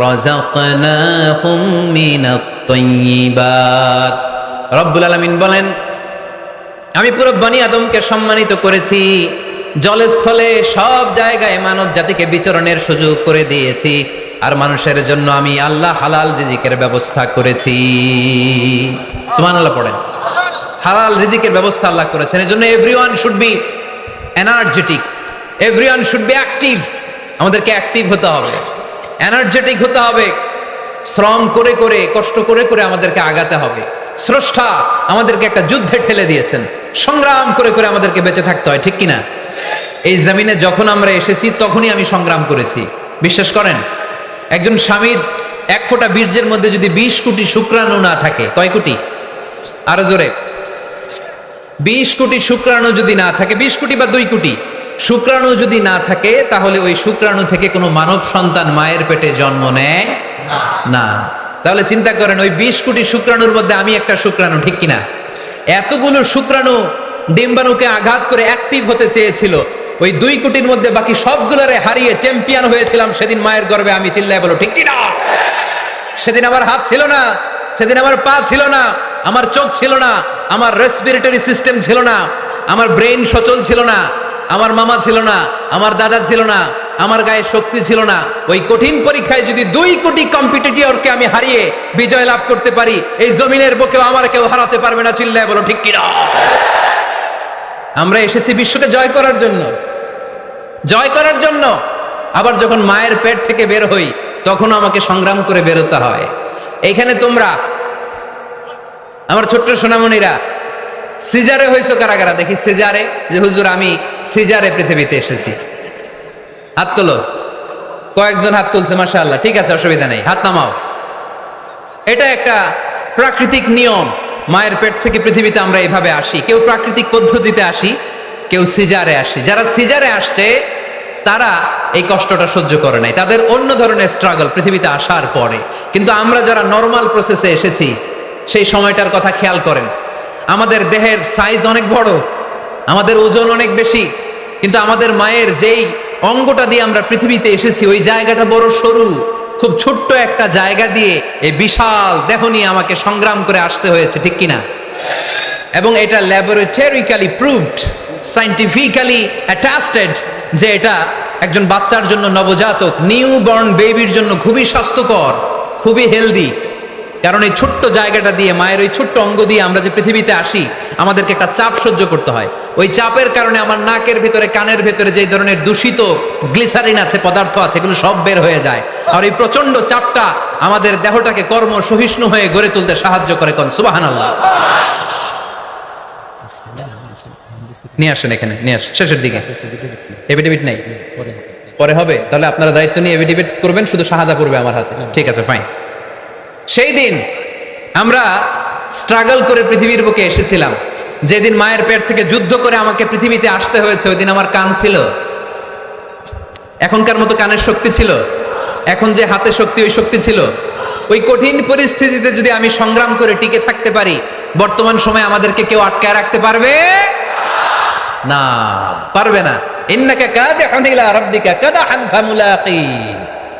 রাযাকনাহুম মিনাত তাইয়্যিবাত। রব্বুল আলামিন বলেন, আমি পুরো বনি আদমকে সম্মানিত করেছি, জলে স্থলে সব জায়গায় মানব জাতিকে বিচরণের সুযোগ করে দিয়েছি, আর মানুষের জন্য আমি আল্লাহ হালাল রিজিকের ব্যবস্থা করেছি। সুবহানাল্লাহ পড়েন। হালাল রিজিকের ব্যবস্থা আল্লাহ করেছেন। এজন্য everyone should be energetic, everyone should be active. আমাদেরকে অ্যাক্টিভ হতে হবে, এনার্জেটিক হতে হবে। শ্রম করে করে, কষ্ট করে করে আমাদেরকে আগাতে হবে। স্রষ্টা আমাদেরকে একটা যুদ্ধে ঠেলে দিয়েছেন, সংগ্রাম করে করে আমাদেরকে বেঁচে থাকতে হয়, ঠিক কিনা? এই জমিনে যখন আমরা এসেছি তখনই আমি সংগ্রাম করেছি। বিশ্বাস করেন, একজন স্বামীর এক ফোঁটা বীর্যের মধ্যে যদি 20 কোটি শুক্রাণু না থাকে, কয় কোটি? আরো জোরে। 20 কোটি শুক্রাণু যদি না থাকে, 20 কোটি বা 2 কোটি শুক্রাণু যদি না থাকে, তাহলে ওই শুক্রাণু থেকে কোনো মানব সন্তান মায়ের পেটে জন্ম নেয় না। তাহলে চিন্তা করেন, ওই 20 কোটি শুক্রাণুর মধ্যে আমি একটা শুক্রাণু, ঠিক কিনা? এতগুলো শুক্রাণু ডিম্বাণুকে আঘাত করে অ্যাক্টিভ হতে চেয়েছিল, ওই 2 কোটির মধ্যে বাকি সবগুলোরে হারিয়ে চ্যাম্পিয়ন হয়েছিলাম সেদিন মায়ের গর্ভে আমি। চিল্লায় বলো ঠিক কিনা? সেদিন আমার হাত ছিল না, সেদিন আমার পা ছিল না, আমার চোখ ছিল না, আমার রেসপিরেটরি সিস্টেম ছিল না, আমার ব্রেইন সচল ছিল না, আমার মামা ছিল না, আমার দাদা ছিল না, আমার গায়ে শক্তি ছিল না। ওই কঠিন পরীক্ষায় যদি 2 কোটি কম্পিটিটরকে আমি হারিয়ে বিজয় লাভ করতে পারি, এই জমিনের বুকেও আমার কেউ হারাতে পারবে না। চিল্লায় বলো ঠিক কিনা? আমরা এসেছি বিশ্বকে জয় করার জন্য, জয় করার জন্য। আবার যখন মায়ের পেট থেকে বের হই তখন আমাকে সংগ্রাম করে বেরোতে হয়। এইখানে তোমরা আমার ছোট্ট সোনামণিরা সিজারে হইছো কারা কারা? দেখি সিজারে, যে হুজুর আমি সিজারে পৃথিবীতে এসেছি। হাত তোলো। কয়েকজন হাত তুলছে, মাশাআল্লাহ। ঠিক আছে, অসুবিধা নেই, হাত নামাও। এটা একটা প্রাকৃতিক নিয়ম। মায়ের পেট থেকে পৃথিবীতে আমরা এইভাবে আসি। কেউ প্রাকৃতিক পদ্ধতিতে আসি, কেউ সিজারে আসি। যারা সিজারে আসছে তারা এই কষ্টটা সহ্য করে নাই, তাদের অন্য ধরনের স্ট্রাগল পৃথিবীতে আসার পরে। কিন্তু আমরা যারা নর্মাল প্রসেসে এসেছি সেই সময়টার কথা খেয়াল করেন। আমাদের দেহের সাইজ অনেক বড়, আমাদের ওজন অনেক বেশি, কিন্তু আমাদের মায়ের যেই অঙ্গটা দিয়ে আমরা পৃথিবীতে এসেছি ওই জায়গাটা বড় সরু। খুব ছোট্ট একটা জায়গা দিয়ে এই বিশাল দেহ নিয়ে আমাকে সংগ্রাম করে আসতে হয়েছে, ঠিক কিনা? এবং এটা ল্যাবরেটরিক্যালি প্রুভড, সায়েন্টিফিক্যালি অ্যাটাস্টেড যে এটা একজন বাচ্চার জন্য, নবজাতক নিউ বর্ন বেবির জন্য খুবই স্বাস্থ্যকর, খুবই হেলদি। কারণ এই ছোট্ট জায়গাটা দিয়ে, মায়ের ওই ছোট্ট অঙ্গ দিয়ে আমরা যে পৃথিবীতে আসি, আমাদেরকে একটা চাপ সহ্য করতে হয়। ওই চাপের কারণে আমার নাকের ভিতরে, কানের ভিতরে যে ধরনের দূষিত গ্লিসারিন আছে, পদার্থ আছে, এগুলো সব বের হয়ে যায়। আর এই প্রচন্ড চাপটা আমাদের দেহটাকে কর্ম সহিষ্ণু হয়ে গড়ে তুলতে সাহায্য করে। কোন সুবহানাল্লাহ। নিয়ে আসেন এখানে, নিয়ে আসেন শেষের দিকে। এভিডেভিট নাই, পরে হবে। তাহলে আপনারা দায়িত্ব নিয়ে এভিডেভিট করবেন, শুধু শাহাদা পড়বে আমার হাতে। ঠিক আছে, ফাইন। সেই দিন আমরা স্ট্রাগল করে পৃথিবীর বুকে এসেছিলাম। যেদিন মায়ের পেট থেকে যুদ্ধ করে আমাকে পৃথিবীতে আসতে হয়েছে, ওই দিন আমার কান ছিল? এখনকার মতো কানের শক্তি ছিল? এখন যে হাতে শক্তি, ওই শক্তি ছিল? ওই কঠিন পরিস্থিতিতে যদি আমি সংগ্রাম করে টিকে থাকতে পারি, বর্তমান সময়ে আমাদেরকে কেউ আটকায় রাখতে পারবে না, পারবে না। ইন্নাকা কাদিহুন ইলা রাব্বিকা কাদাহান ফামুলাকি।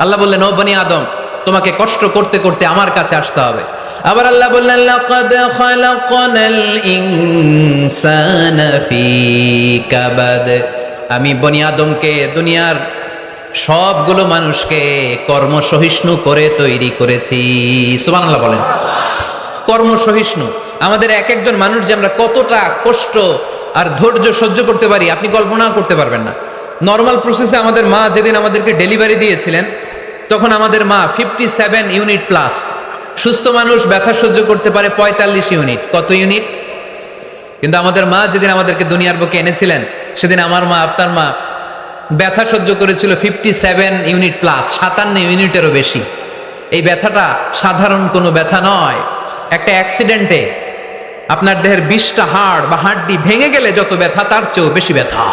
আল্লাহ বললেন, ও বনি আদম, তোমাকে কষ্ট করতে করতে আমার কাছে আসতে হবে। আবার আল্লাহ বললেন, লাকাদ খালাকনাল ইনসানা ফি কাবাদ। আমি বনি আদমকে, দুনিয়ার সবগুলো মানুষকে কর্মসহিষ্ণু করে তৈরি করেছি। সুবহানাল্লাহ বলেন। কর্মসহিষ্ণু। আমাদের এক একজন মানুষ যে আমরা কতটা কষ্ট আর ধৈর্য সহ্য করতে পারি আপনি কল্পনাও করতে পারবেন না। নর্মাল প্রসেসে আমাদের মা যেদিন আমাদেরকে ডেলিভারি দিয়েছিলেন, তখন আমাদের মা 57 ইউনিট প্লাস। সুস্থ মানুষ ব্যথা সহ্য করতে পারে 45 ইউনিট। কত ইউনিট? কিন্তু আমাদের মা যেদিন আমাদেরকে দুনিয়ার বুকে এনেছিলেন, সেদিন আমার মা, আপনার মা ব্যথা সহ্য করেছিল 57 ইউনিট প্লাস, 57 ইউনিটেরও বেশি। এই ব্যথাটা সাধারণ কোনো ব্যথা নয়। একটা অ্যাক্সিডেন্টে আপনার দেহের 20টা হাড় বা হাড্ডি ভেঙে গেলে যত ব্যথা তার চেয়েও বেশি ব্যথা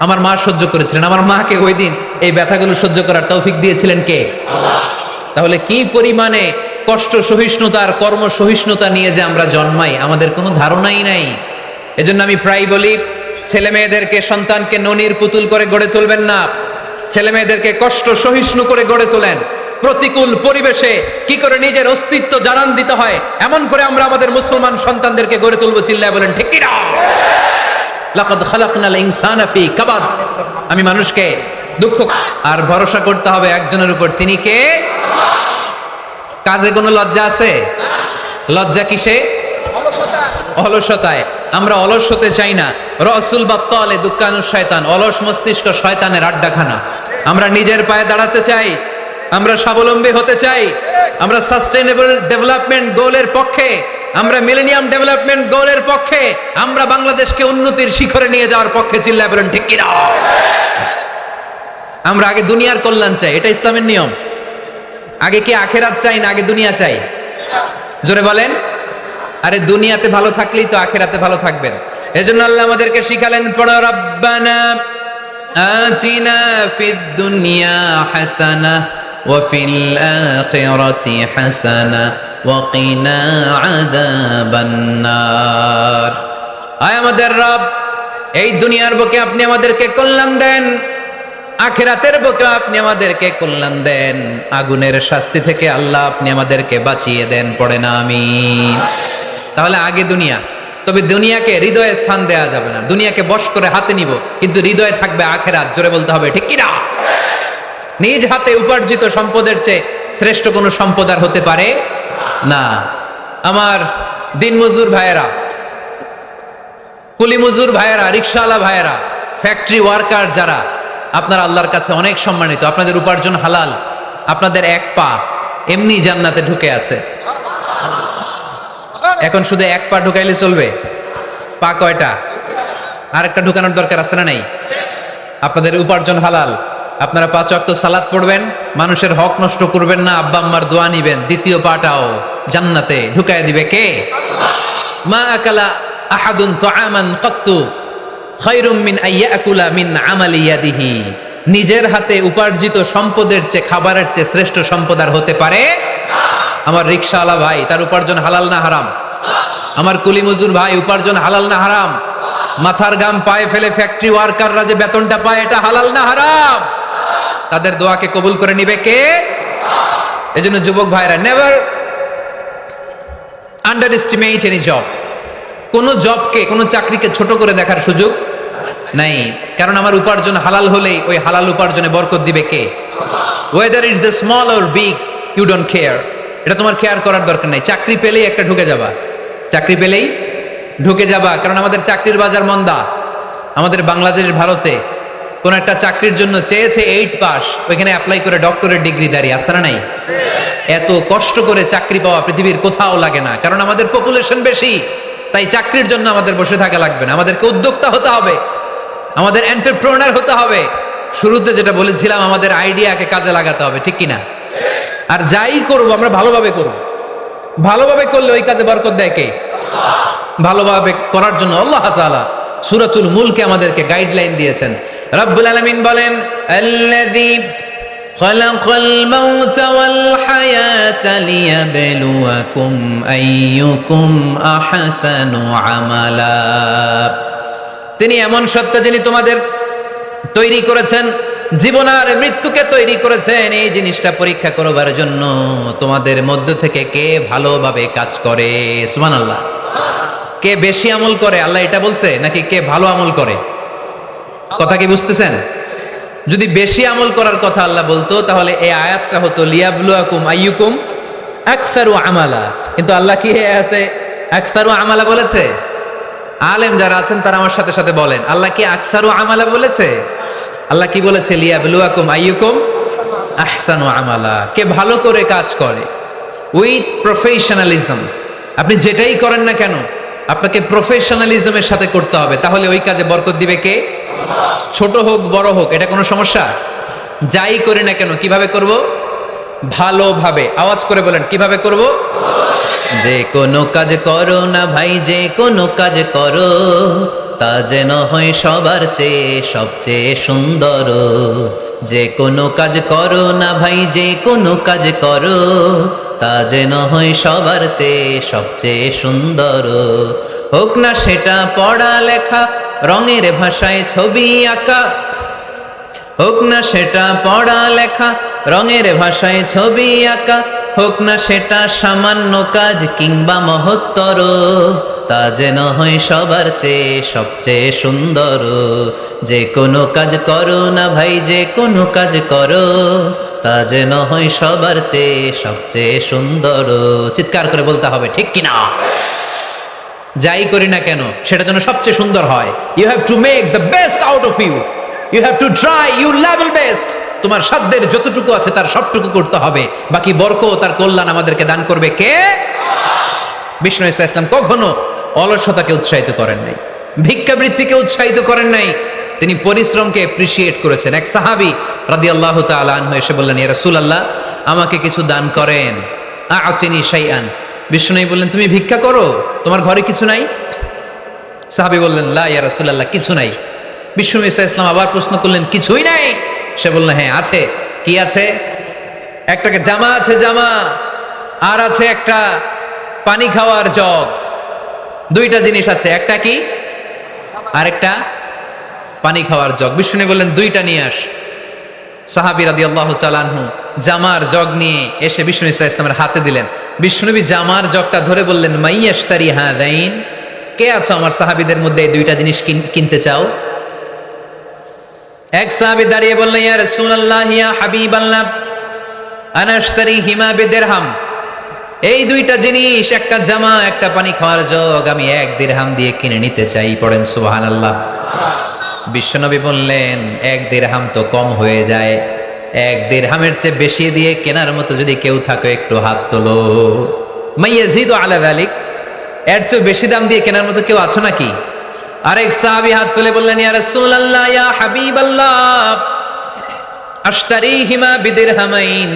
আমার মা সহ্য করেছিলেন। আমার মাকে ওই দিন এই ব্যথাগুলো সহ্য করার তৌফিক দিয়েছিলেন কে? তাহলে কি পরিমাণে কষ্ট সহিষ্ণুতা আর কর্ম সহিষ্ণুতা নিয়ে যে আমরা জন্মাই আমাদের কোনো ধারণাই নাই। এজন্য আমি প্রায় বলি, ছেলে মেয়েদেরকে, সন্তানকে ননির পুতুল করে গড়ে তুলবেন না। ছেলে মেয়েদেরকে কষ্ট সহিষ্ণু করে গড়ে তোলেন। প্রতিকূল পরিবেশে কি করে নিজের অস্তিত্ব জানান দিতে হয় এমন করে আমরা আমাদের মুসলমান সন্তানদেরকে গড়ে তুলবো। চিল্লায় বলেন ঠিক কি না? লাকাদ খালাকনাল ইনসানা ফি কাবাদ। আমি মানুষকে দুঃখ আর ভরসা করতে হবে একজনের উপর, তিনি কে? কাজে কোনো লজ্জা আছে? লজ্জা কিসে? অলসতায়। আমরা অলস হতে চাই না। রসুল বাত্তালে দুঃখানুর শয়তান, অলস মস্তিষ্ক শয়তানের আড্ডাখানা। আমরা নিজের পায়ে দাঁড়াতে চাই, আমরা স্বাবলম্বী হতে চাই, আমরা সাস্টেইনেবল ডেভেলপমেন্ট গোলের পক্ষে, আমরা মিলেনিয়াম ডেভেলপমেন্ট গোলের পক্ষে, আমরা বাংলাদেশকে উন্নতির শিখরে নিয়ে যাওয়ার পক্ষে। চিল্লায় বলেন ঠিক কি না? আমরা আগে দুনিয়ার কল্যাণ চাই, এটা ইসলামের নিয়ম। আগে কি আখেরাত চাই না আগে দুনিয়া চাই? জোরে বলেন। আরে দুনিয়াতে ভালো থাকলেই তো আখেরাতে ভালো থাকবেন। এজন্য আল্লাহ আমাদেরকে শিখালেন, পড়ো রব্বানা আতিনা ফিদ দুনিয়া হাসানাহ ওয়া ফিল আখিরাতি হাসানাহ ওয়া কিনা আযাবান নার। আয় আমাদের রব, এই দুনিয়ার বুকে আপনি আমাদেরকে কল্যাণ দেন, আখিরাতের বুকে আপনি আমাদেরকে কল্যাণ দেন, আগুনের শাস্তি থেকে আল্লাহ আপনি আমাদেরকে বাঁচিয়ে দেন। পড়ে না আমিন। তাহলে আগে দুনিয়া, তবে দুনিয়াকে হৃদয়ে স্থান দেয়া যাবে না। দুনিয়াকে বশ করে হাতে নিব, কিন্তু হৃদয়ে থাকবে আখিরাত। জোরে বলতে হবে ঠিক কি না? নিজ হাতে উপার্জিত সম্পদের চেয়ে শ্রেষ্ঠ কোনো সম্পদ আর হতে পারে না। আমার দিনমজুর ভাইয়েরা, কুলি মজুর ভাইয়েরা, রিকশাওয়ালা ভাইয়েরা, ফ্যাক্টরি ওয়ার্কার যারা, আপনারা আল্লাহর কাছে অনেক সম্মানিত। আপনাদের উপার্জন হালাল। আপনাদের এক পা এমনি জান্নাতে ঢুকে আছে। এখন শুধু এক পা ঢুকাইলে চলবে? পা কয়টা? আরেকটা ঢুকানোর দরকার আছে না নাই? আপনাদের উপার্জন হালাল। আপনারা 5 ওয়াক্ত সালাত পড়বেন, মানুষের হক নষ্ট করবেন না, আব্বা আম্মার দোয়া নিবেন, দ্বিতীয় পাটাও জান্নাতে ঢুকায় দিবে কে? মা আকালা আহাদুন তাআমান কাত্তু খায়রুম মিন আইয়াকুলা মিন আমালি ইয়াদিহি। নিজের হাতে উপার্জিত সম্পদের চেয়ে, খাবারের চেয়ে শ্রেষ্ঠ সম্পদ আর হতে পারে? আমার রিকশাওয়ালা ভাই, তার উপার্জন হালাল না হারাম? আমার কুলি মজুর ভাই, উপার্জন হালাল না হারাম? মাথার গাম পায়ে ফেলে ফ্যাক্টরি ওয়ার্কাররা যে বেতনটা পায়, এটা হালাল না হারাম? তাদের দোয়াকে কবুল করে নিবে কে? এজন্য যুবক ভাইরা, never under estimate any job. কোন জবকে, কোন চাকরিকে ছোট করে দেখার সুযোগ নাই। কারণ আমার উপার্জন হালাল হলেই ওই হালাল উপার্জনে বরকত দিবে কে? Whether it's the small or big, you don't care. এটা তোমার কেয়ার করার দরকার নাই। চাকরি পেলেই একটা ঢুকে যাবা, চাকরি পেলেই ঢুকে যাবা। কারণ আমাদের চাকরির বাজার মন্দা। আমাদের বাংলাদেশ, ভারতে কোন একটা চাকরির জন্য চেয়েছে 8 পাস, ওইখানে অ্যাপ্লাই করে ডক্টরের ডিগ্রি দাঁড়িয়ে আসছে না নাই? এত কষ্ট করে চাকরি পাওয়া পৃথিবীর কোথাও লাগে না। কারণ আমাদের পপুলেশন বেশি, তাই চাকরির জন্য আমাদের বসে থাকা লাগবে না। আমাদেরকে উদ্যোক্তা হতে হবে, আমাদের এন্টারপ্রেনার হতে হবে। শুরুতে যেটা বলেছিলাম, আমাদের আইডিয়াকে কাজে লাগাতে হবে, ঠিক কিনা? আর যাই করব আমরা ভালোভাবে করব। ভালোভাবে করলে ওই কাজে বরকত দেয় কে? ভালোভাবে করার জন্য আল্লাহ তাআলা সূরাতুল মুলকে আমাদেরকে গাইডলাইন দিয়েছেন। রব্বুল আলামিন বলেন, আল্লাযী খালাকাল মাউতা ওয়াল হায়াতা লিয়াবলুয়াকুম আইয়ুকুম আহসানু আমালা। তিনি এমন সত্তা যিনি তোমাদের তৈরি করেছেন, জীবন আর মৃত্যুকে তৈরি করেছেন এই জিনিসটা পরীক্ষা করবার জন্য, তোমাদের মধ্য থেকে কে ভালোভাবে কাজ করে। সুবহানাল্লাহ। কে বেশি আমল করে, আল্লাহ এটা বলছে, নাকি কে ভালো আমল করে? কথা কি বুঝতেছেন? যদি বেশি আমল করার কথা আল্লাহ বলতো, তাহলে এই আয়াতটা হতো লিয়াবলুয়াকুম আইয়ুকুম আকসারু আমালা। কিন্তু আল্লাহ কি এই আয়াতে আকসারু আমালা বলেছে? আলেম যারা আছেন তারা আমার সাথে সাথে বলেন, আল্লাহ কি আকসারু আমালা বলেছে? আল্লাহ কি বলেছে? লিয়াবলুয়াকুম আইয়ুকুম আহসানু আমালা। কে ভালো করে কাজ করে, উইথ প্রফেশনালিজম। আপনি যেটাই করেন না কেন, আপনাকে প্রফেশনালিজমের সাথে করতে হবে, তাহলে ওই কাজে বরকত দিবে কে? ছোট হোক বড় হোক, এটা কোনো সমস্যা? যাই করি না কেন কিভাবে করব? ভালোভাবে। আওয়াজ করে বলেন, কিভাবে করব? যে কোনো কাজ করো না ভাই, যে কোনো কাজ করো, তা যেন হয় সবার চেয়ে সবচেয়ে সুন্দর। যে কোনো কাজ করো না ভাই, যে কোনো কাজ করো, তা যেন হয় সবার চেয়ে সবচেয়ে সুন্দর। হোক না সেটা পড়া লেখা, রঙের ভাষায় ছবি আঁকা, হোক না সেটা পড়া লেখা, রঙের ভাষায় ছবি আঁকা, হোক না সেটা সামান্য কাজ কিংবা মহত্তর, তা যেন হয় সবার চেয়ে সবচেয়ে সুন্দর। যে কোনো কাজ করো না ভাই, যে কোনো কাজ করো, তা যেন হয় সবার চেয়ে সবচেয়ে সুন্দর। চিৎকার করে বলতে হবে, ঠিক কিনা? যাই করি না কেন সেটা যেন সবচেয়ে সুন্দর হয়। You have to make the best out of you, you have to try your level best. তোমার সাধ্যের যতটুকু আছে তার সবটুকু করতে হবে, বাকি বরকত তার কল্যাণ আমাদেরকে দান করবে কে? বিষ্ণু ইসা ইসলাম কখনো অলসতাকে উৎসাহিত করেন নাই, ভিক্ষাবৃত্তিকে উৎসাহিত করেন নাই, তিনি পরিশ্রমকে অ্যাপ্রিসিয়েট করেছেন। এক সাহাবী রাদিয়াল্লাহু তাআলা আনহু এসে বললেন, ইয়া রাসূলুল্লাহ, আমাকে কিছু দান করেন, আ'তিনি শাইআন। বিষ্ণু বললেন, তুমি ভিক্ষা করো, তোমার ঘরে কিছু নাই? সাহাবী বললেন, লা ইয়া রাসূলুল্লাহ, কিছু নাই। বিষ্ণু ইসা ইসলাম আবার প্রশ্ন করলেন, কিছুই নাই? সে বলল, হ্যাঁ আছে। কি আছে? একটা জামা আছে, জামা, আর আছে একটা পানি খাওয়ার জগ। দুইটা জিনিস আছে, একটা কি আর একটা পানি খাওয়ার জগ। বিষ্ণু বললেন, দুইটা নিয়ে আস। সাহাবী রাদিয়াল্লাহু তাআলা আনহু জামার জগ নিয়ে এসে বিষ্ণু ইসা ইসলামের হাতে দিলেন। বিষ্ণুনবী জামার জগটা ধরে বললেন, মাইয়াশতারি হাদাইন, কে আছো আমার সাহাবীদের মধ্যে এই দুইটা জিনিস কিনতে চাও? এক সাহাবী দাঁড়িয়ে বললেন, ইয়া রাসূলুল্লাহ, ইয়া হাবিবাল্লাহ, আনা আশতারিহিমা বিদিরহাম। এই দুইটা জিনিস, একটা জামা, একটা পানি খাওয়ার জগ, আমি 1 দিরহাম দিয়ে কিনে নিতে চাই। পড়েন সুবহানাল্লাহ। বিশ্বনবী বললেন, 1 দিরহাম তো কম হয়ে যায়, 1 দিরহামের চেয়ে বেশি দিয়ে কেনার মতো যদি কেউ থাকে একটু হাত তোলো। মাইয়াজিদু আলা যালিক, এর চেয়ে বেশি দাম দিয়ে কেনার মতো কেউ আছো নাকি? আরেক সাহাবী হাত তুলে বললেন, ইয়া রাসূলুল্লাহ, ইয়া হাবিবাল্লাহ, আশতারিহিমা বিদিরহামাইন,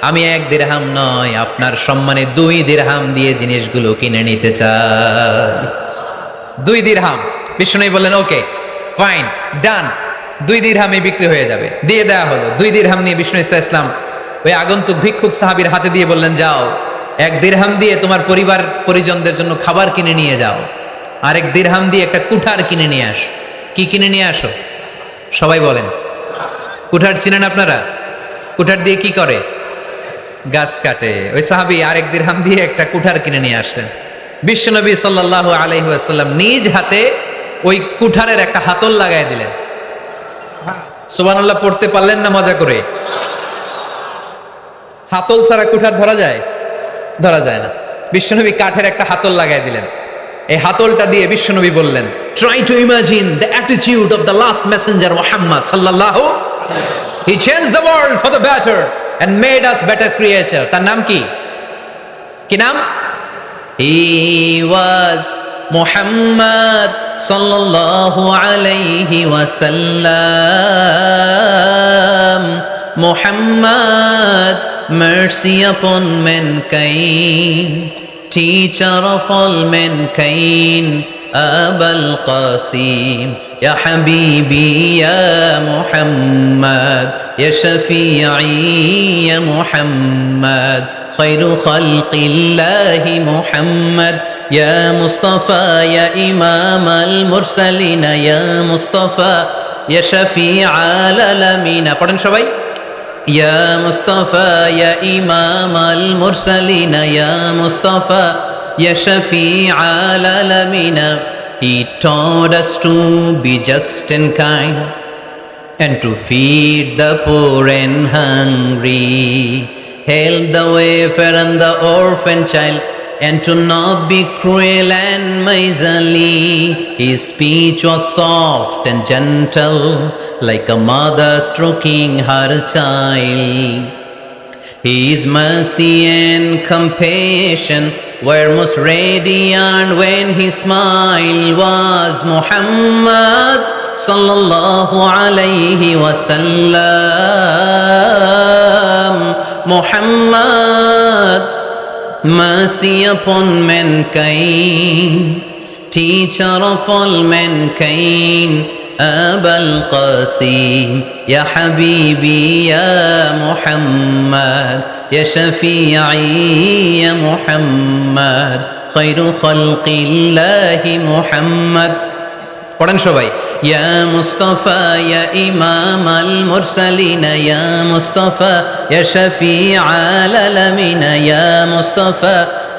আমি 1 দিরহাম নয়, আপনার সম্মানে 2 দিরহাম দিয়ে জিনিসগুলো কিনে নিতে চাই। 2 দিরহাম। বিষ্ণু বললেন, ওকে ফাইন, ডান, 2 দিরহামে বিক্রি হয়ে যাবে। দিয়ে দেয়া হলো। 2 দিরহাম নিয়ে বিষ্ণু ইসা ইসলাম ওই আগন্তুক ভিক্ষুক সাহাবীর হাতে দিয়ে বললেন, যাও, 1 দিরহাম দিয়ে তোমার পরিবার পরিজনদের জন্য খাবার কিনে নিয়ে যাও, আর 1 দিরহাম দিয়ে একটা কুঠার কিনে নিয়ে আসো। কি কিনে নিয়ে আসো? সবাই বলেন। কুঠার চিনেন আপনারা? কুঠার দিয়ে কি করে? গাছ কাটে। ওই সাহাবী আর 1 দিরহাম দিয়ে একটা কুঠার কিনে নিয়ে আসলেন। বিশ্বনবী সাল্লাল্লাহু আলাইহি ওয়াসাল্লাম নিজ হাতে ওই কুঠারের একটা হাতল লাগাই দিলেন। সুবহানাল্লাহ পড়তে পারলেন না মজা করে? হাতল ছাড়া কুঠার ধরা যায়? ধরা যায় না। বিশ্বনবী কাঠের একটা হাতল লাগাই দিলেন। এই হাতলটা দিয়ে বিশ্বনবী বললেন, try to imagine the attitude of the last messenger Muhammad সাল্লাল্লাহু, he changed the world for the better and made us better creature. তার নাম কি? কি নাম? He was Muhammad sallallahu alayhi wa sallam. Muhammad, mercy upon mankind, teacher of all mankind, Abul Qasim, Ya Habibi, Ya Muhammad, Ya Shafi'i, Ya Muhammad, Khairu Khalqillahi Muhammad, Ya Mustafa, Ya Imam al-Mursalin, Ya Mustafa, Ya Shafi'i al-Alamin. পড়েন সবাই। Ya Mustafa, Ya Imam al-Mursalin, Ya Mustafa, Ya Shafi'i al-Alamin. He taught us to be just and kind, and to feed the poor and hungry, help the wafer and the orphan child, and to not be cruel and miserly. His speech was soft and gentle, like a mother stroking her child. His mercy and compassion were most radiant when his smile was Muhammad সাল্লাল্লাহু আলাইহি ওয়াসাল্লাম। Muhammad, mercy upon mankind, teacher of all mankind, Abul Qasim, Ya Habibi, Ya Muhammad, Ya Shafi'i, Ya Muhammad, Khairu Khalqillahi Muhammad. পড়েন সবাই, ইয়া মুস্তাফা ইয়া ইমাম আল মুরসালিন, ইয়া মুস্তাফা ইয়া শফিআল আলামিন, ইয়া মুস্তাফা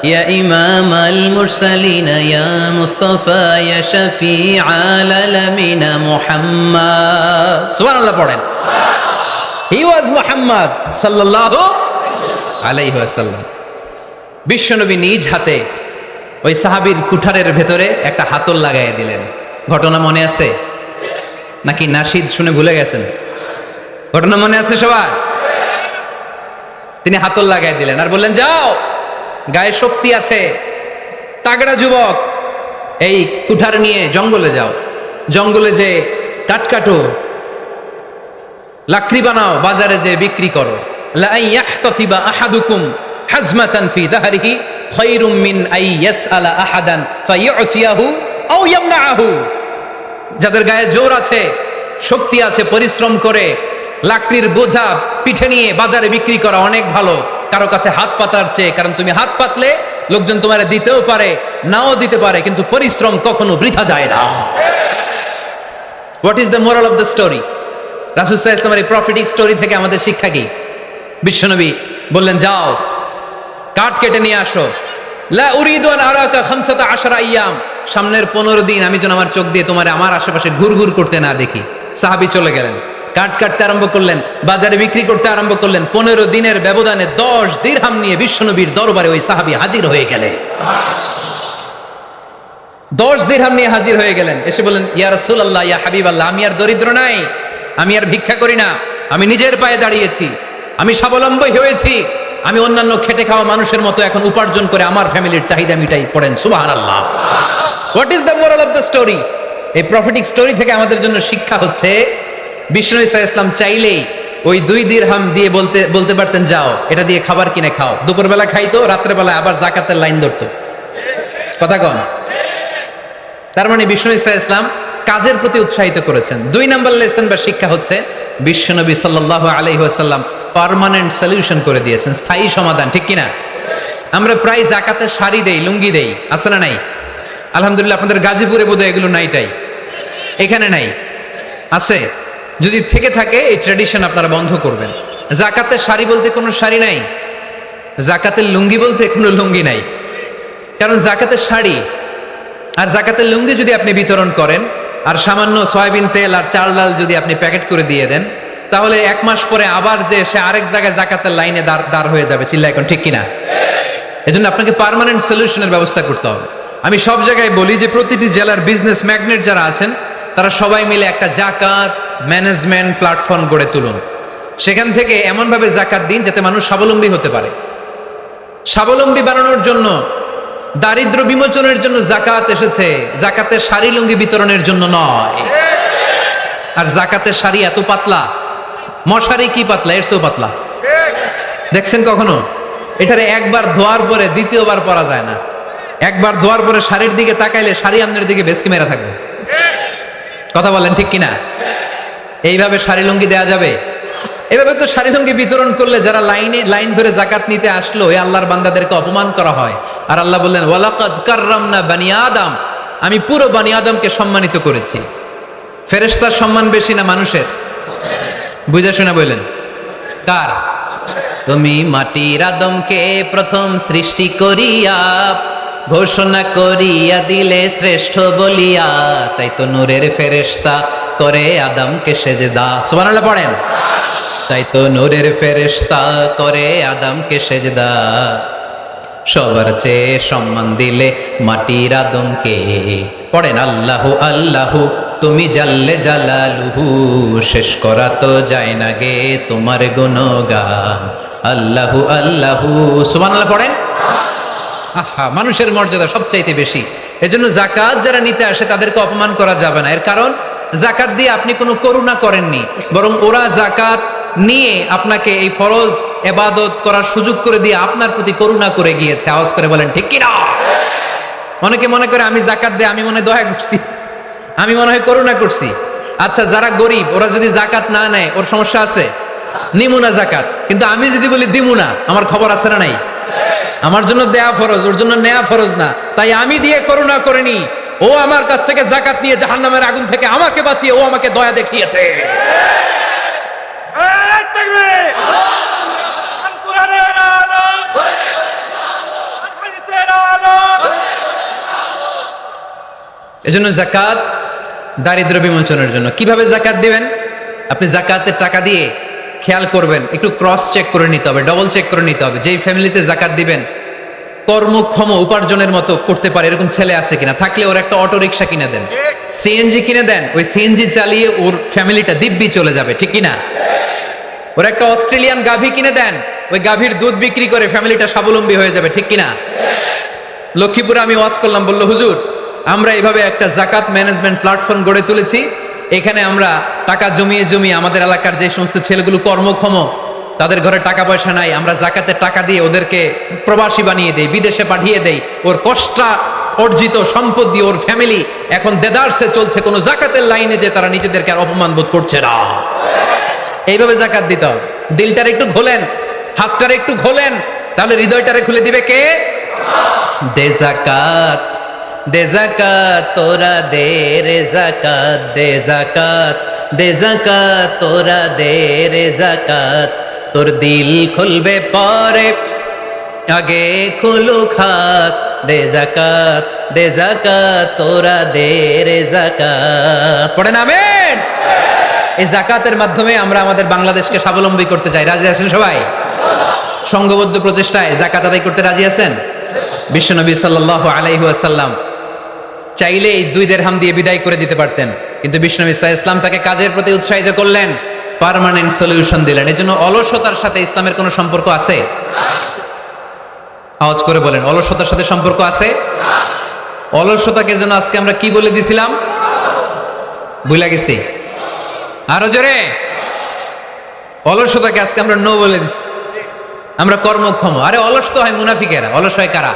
ইয়া ইমাম আল মুরসালিন, ইয়া মুস্তাফা ইয়া শফিআল আলামিন মুহাম্মদ। সুবহানাল্লাহ পড়েন। হি ওয়াজ মুহাম্মদ সাল্লাল্লাহু আলাইহি ওয়াসাল্লাম। বিশ্বনবী নিজ হাতে ওই সাহাবীর কুঠারের ভেতরে একটা হাতল লাগাইয়া দিলেন। ঘটনা মনে আছে নাকি নাশিদ শুনে ভুলে গেছেন? ঘটনা মনে আছে সবার? তিনি হাতল লাগাই দিলেন আর বললেন, যাও, গায়ে শক্তি আছে, তাগড়া যুবক, এই কুঠার নিয়ে জঙ্গলে যাও, জঙ্গলে যে কাঠ কাটো, লাকড়ি বানাও, বাজারে যে বিক্রি করো। লা ইয়াহতাতিবা আহাদুকুম হাজমাতান ফি যাহরিহি খায়রুম মিন আই ইয়াসআলা আহাদান ফায়ুতিয়াহু আও ইয়ামনাহু। যাদের গায়ে জোর আছে, শক্তি আছে, পরিশ্রম করে লাকড়ির বোঝা পিঠে নিয়ে বাজারে বিক্রি করা অনেক ভালো কারো কাছে হাত পাতার চেয়ে। কারণ তুমি হাত পাতলে লোকজন তোমার দিতেও পারে, নাও দিতে পারে, কিন্তু পরিশ্রম কখনো বৃথা যায় না। What is the moral of the story? রাসূল সাল্লাল্লাহু আলাইহি ওয়াসাল্লামের এই প্রফেটিক স্টোরি থেকে আমাদের শিক্ষা কি? বিশ্বনবী বললেন, যাও, কাঠ কেটে নিয়ে আসো। লা উরিদু আন আরাকা 15 আইয়াম, সামনের 15 দিন আমি যেন আমার চোখ দিয়ে তোমার আমার আশেপাশে ঘুরঘুর করতে না দেখি। সাহাবী চলে গেলেন, কাঠ কাটতে আরম্ভ করলেন, বাজারে বিক্রি করতে আরম্ভ করলেন। 15 দিনের ব্যবধানে 10 দিরহাম নিয়ে বিশ্বনবীর দরবারে ওই সাহাবী হাজির হয়ে গেলেন। 10 দিরহাম নিয়ে হাজির হয়ে গেলেন। এসে বললেন, ইয়া রাসূলুল্লাহ, ইয়া হাবিবাল্লাহ, আমি আর দরিদ্র নাই, আমি আর ভিক্ষা করি না, আমি নিজের পায়ে দাঁড়িয়েছি, আমি স্বাবলম্বী হয়েছি, আমি অন্যান্য খেটে খাওয়া মানুষের মতো এখন উপার্জন করে আমার ফ্যামিলির চাহিদা মিটাই। পড়েন সুবহানাল্লাহ। What is the moral of the story? এই প্রফেটিক স্টোরি থেকে আমাদের জন্য শিক্ষা হচ্ছে, বিষ্ণু ঈসা ইসলাম চাইলেই ওই 2 দিরহাম দিয়ে বলতে পারতেন, যাও, এটা দিয়ে খাবার কিনে খাও। দুপুরবেলা খাইতো, রাত্রেবেলায় আবার জাকাতের লাইন ধরতো। কথা কন? তার মানে বিষ্ণু ঈসা ইসলাম কাজের প্রতি উৎসাহিত করেছেন। 2 নাম্বার লেসন বা শিক্ষা হচ্ছে, বিশ্বনবী সাল্লাল্লাহু আলাইহি ওয়াসাল্লাম পার্মানেন্ট সলিউশন করে দিয়েছেন, স্থায়ী সমাধান। ঠিক কিনা? আমরা প্রায় জাকাতের শাড়ি দেই, লুঙ্গি দেই, আছে না নাই? আলহামদুলিল্লাহ, আপনাদের গাজীপুরে বোধহয় এগুলো নাইটাই, এখানে নাই, আছে। যদি থেকে থাকে এই ট্র্যাডিশন আপনারা বন্ধ করবেন। জাকাতের শাড়ি বলতে কোনো শাড়ি নাই, জাকাতের লুঙ্গি বলতে কোনো লুঙ্গি নাই। কারণ জাকাতের শাড়ি আর জাকাতের লুঙ্গি যদি আপনি বিতরণ করেন, আর সামান্য সয়াবিন তেল আর চাল ডাল যদি আপনি প্যাকেট করে দিয়ে দেন, তাহলে 1 মাস পরে আবার যে সে আরেক জায়গায় জাকাতের লাইনে দাঁড় হয়ে যাবে। চিল্লা এখন ঠিক কিনা? এজন্য আপনাকে পার্মানেন্ট সলিউশনের ব্যবস্থা করতে হবে। আমি সব জায়গায় বলি যে প্রতিটি জেলার বিজনেস ম্যাগনেট যারা আছেন, তারা সবাই মিলে একটা জাকাত ম্যানেজমেন্ট প্ল্যাটফর্ম গড়ে তুলুন। সেখান থেকে এমনভাবে জাকাত দিন যাতে মানুষ স্বাবলম্বী হতে পারে। স্বাবলম্বী বানানোর জন্য, দারিদ্র বিমোচনের জন্য জাকাত এসেছে, জাকাতের শাড়ি লুঙ্গি বিতরণের জন্য নয়। আর জাকাতের শাড়ি এত পাতলা, মশারি কি পাতলা, এর চেয়েও পাতলা। দেখছেন কখনো? এটারে একবার ধোয়ার পরে দ্বিতীয়বার পরা যায় না। একবার ধোয়ার পরে শাড়ির দিকে তাকাইলে শাড়ি আমনের দিকে বেশকি মেরা থাকবে। কথা বলেন ঠিক কিনা? এইভাবে শাড়ি লুঙ্গি দেয়া যাবে? এভাবে তো শাড়ি লুঙ্গি বিতরণ করলে যারা লাইন ধরে জাকাত নিতে আসলো, এই আল্লাহর বান্দাদেরকে অপমান করা হয়। আর আল্লাহ বললেন, ওয়ালাকাদ কাররামনা বানি আদম, আমি পুরো বানি আদমকে সম্মানিত করেছি। ফেরেশতার সম্মান বেশি না মানুষের? বুঝা শোনা বললেন, কার? তুমি মাটির আদমকে প্রথম সৃষ্টি করিয়া ঘোষণা করিয়া দিলে শ্রেষ্ঠ বলিয়া, তাই তো নূরের ফেরেশতা করে আদমকে সেজদা। সুবহানাল্লাহ পড়েন। তাই তো নূরের ফেরেশতা করে আদমকে সেজদা, সবার চেয়ে সম্মান দিলে মাটির আদমকে। পড়েন আল্লাহু আল্লাহু তুমি জাল্লে জালালুহু, শেষ করা তো যায় না গে তোমার গুণগান। আল্লাহু আল্লাহু, সুবহানাল্লাহ পড়েন। আহা, মানুষের মর্যাদা সবচাইতে বেশি। এজন্য যাকাত যারা নিতে আসে তাদেরকে অপমান করা যাবে না। এর কারণ জাকাত দিয়ে আপনি কোনো করুণা করেননি, বরং ওরা জাকাত নিয়ে আপনাকে এই ফরজ ইবাদত করার সুযোগ করে দিয়ে আপনার প্রতি করুণা করে গিয়েছে। আওয়াজ করে বলেন ঠিক কি না? অনেকে মনে করে আমি জাকাত দিয়ে আমি মনে হয় দয়া করছি, আমি মনে হয় করুণা করছি। আচ্ছা, যারা গরিব ওরা যদি জাকাত না নেয় ওর সমস্যা আছে? নিমুনা জাকাত। কিন্তু আমি যদি বলি দিমুনা, আমার খবর আছে না নাই? আমার জন্য দেয়া ফরজ, ওর জন্য নেয়া ফরজ না। তাই আমি দিয়ে করুণা করিনি, ও আমার কাছ থেকে জাকাত নিয়ে জাহান্নামের আগুন থেকে আমাকে বাঁচিয়ে ও আমাকে দয়া দেখিয়েছে। এজন্য জাকাত দারিদ্র বিমোচনের জন্য। কিভাবে জাকাত দিবেন? আপনি জাকাতের টাকা দিয়ে খেয়াল করবেন, একটু ক্রস চেক করে নিতে হবে, ডবল চেক করে নিতে হবে যেই ফ্যামিলিতে জাকাত দিবেন কর্মক্ষম উপার্জনের মতো করতে পারে এরকম ছেলে আছে কিনা। থাকলে ওর একটা অটো রিক্সা কিনে দেন, সিএনজি কিনে দেন, ওই সিএনজি চালিয়ে ওর ফ্যামিলিটা দিব্যি চলে যাবে, ঠিক কিনা? ওর একটা অস্ট্রেলিয়ান গাভী কিনে দেন, ওই গাভীর দুধ বিক্রি করে ফ্যামিলিটা স্বাবলম্বী হয়ে যাবে, ঠিক কিনা? লক্ষ্মীপুরে আমি ওয়াজ করলাম, বলল হুজুর আমরা এইভাবে একটা জাকাত ম্যানেজমেন্ট প্ল্যাটফর্ম গড়ে তুলেছি, এখানে আমরা টাকা জমিয়ে জমিয়ে আমাদের এলাকার যে সমস্ত ছেলেগুলো কর্মক্ষম, তাদের ঘরে টাকা পয়সা নাই, আমরা জাকাতের টাকা দিয়ে ওদেরকে প্রবাসী বানিয়ে দেই, বিদেশে পাঠিয়ে দেই। ওর কষ্ট অর্জিত সম্পদ দিয়ে ওর ফ্যামিলি এখন দেদারসে চলছে, কোনো জাকাতের লাইনে যে তারা নিজেদেরকে আর অপমান বোধ করছে না। এইভাবে জাকাত দিতে হবে। দিলটারে একটু খোলেন, হাতটারে একটু খোলেন, তাহলে হৃদয়টারে খুলে দিবে কে? দে জাকাত, দে জাকাত তোরা দে রে জাকাত, দে জাকাত, দে জাকাত তোরা দে রে জাকাত, তোর দিল খুলবে পরে আগে খুলুক হাত, দে জাকাত, দে জাকাত তোরা দে রে জাকাত। পড়েন আমিন। এই জাকাতের মাধ্যমে আমরা আমাদের বাংলাদেশকে স্বাবলম্বী করতে চাই। রাজি আছেন সবাই? সংঘবদ্ধ প্রচেষ্টায় জাকাত আদায় করতে রাজি আছেন? বিশ্বনবী সাল্লাল্লাহু আলাইহি ওয়াসাল্লাম চাইলে এই 2 দিরহাম দিয়ে বিদায় করে দিতে পারতেন, কিন্তু বিশ্বনবী সাল্লাল্লাহু আলাইহি ওয়াসাল্লাম তাকে কাজের প্রতি উৎসাহিত করলেন, পার্মানেন্ট সলিউশন দিলেন। এজন্য অলসতার সাথে ইসলামের কোনো সম্পর্ক আছে? আওয়াজ করে বলেন, অলসতার সাথে সম্পর্ক আছে? অলসতাকে যেন আজকে আমরা কি বলে দিছিলাম? ভুলে গেছি। আরো জোরে। অলসতাকে আজকে আমরা নো বলে দিছি, আমরা কর্মক্ষম। আরে অলস তো হয় মুনাফিকেরা, অলস হয় কারা?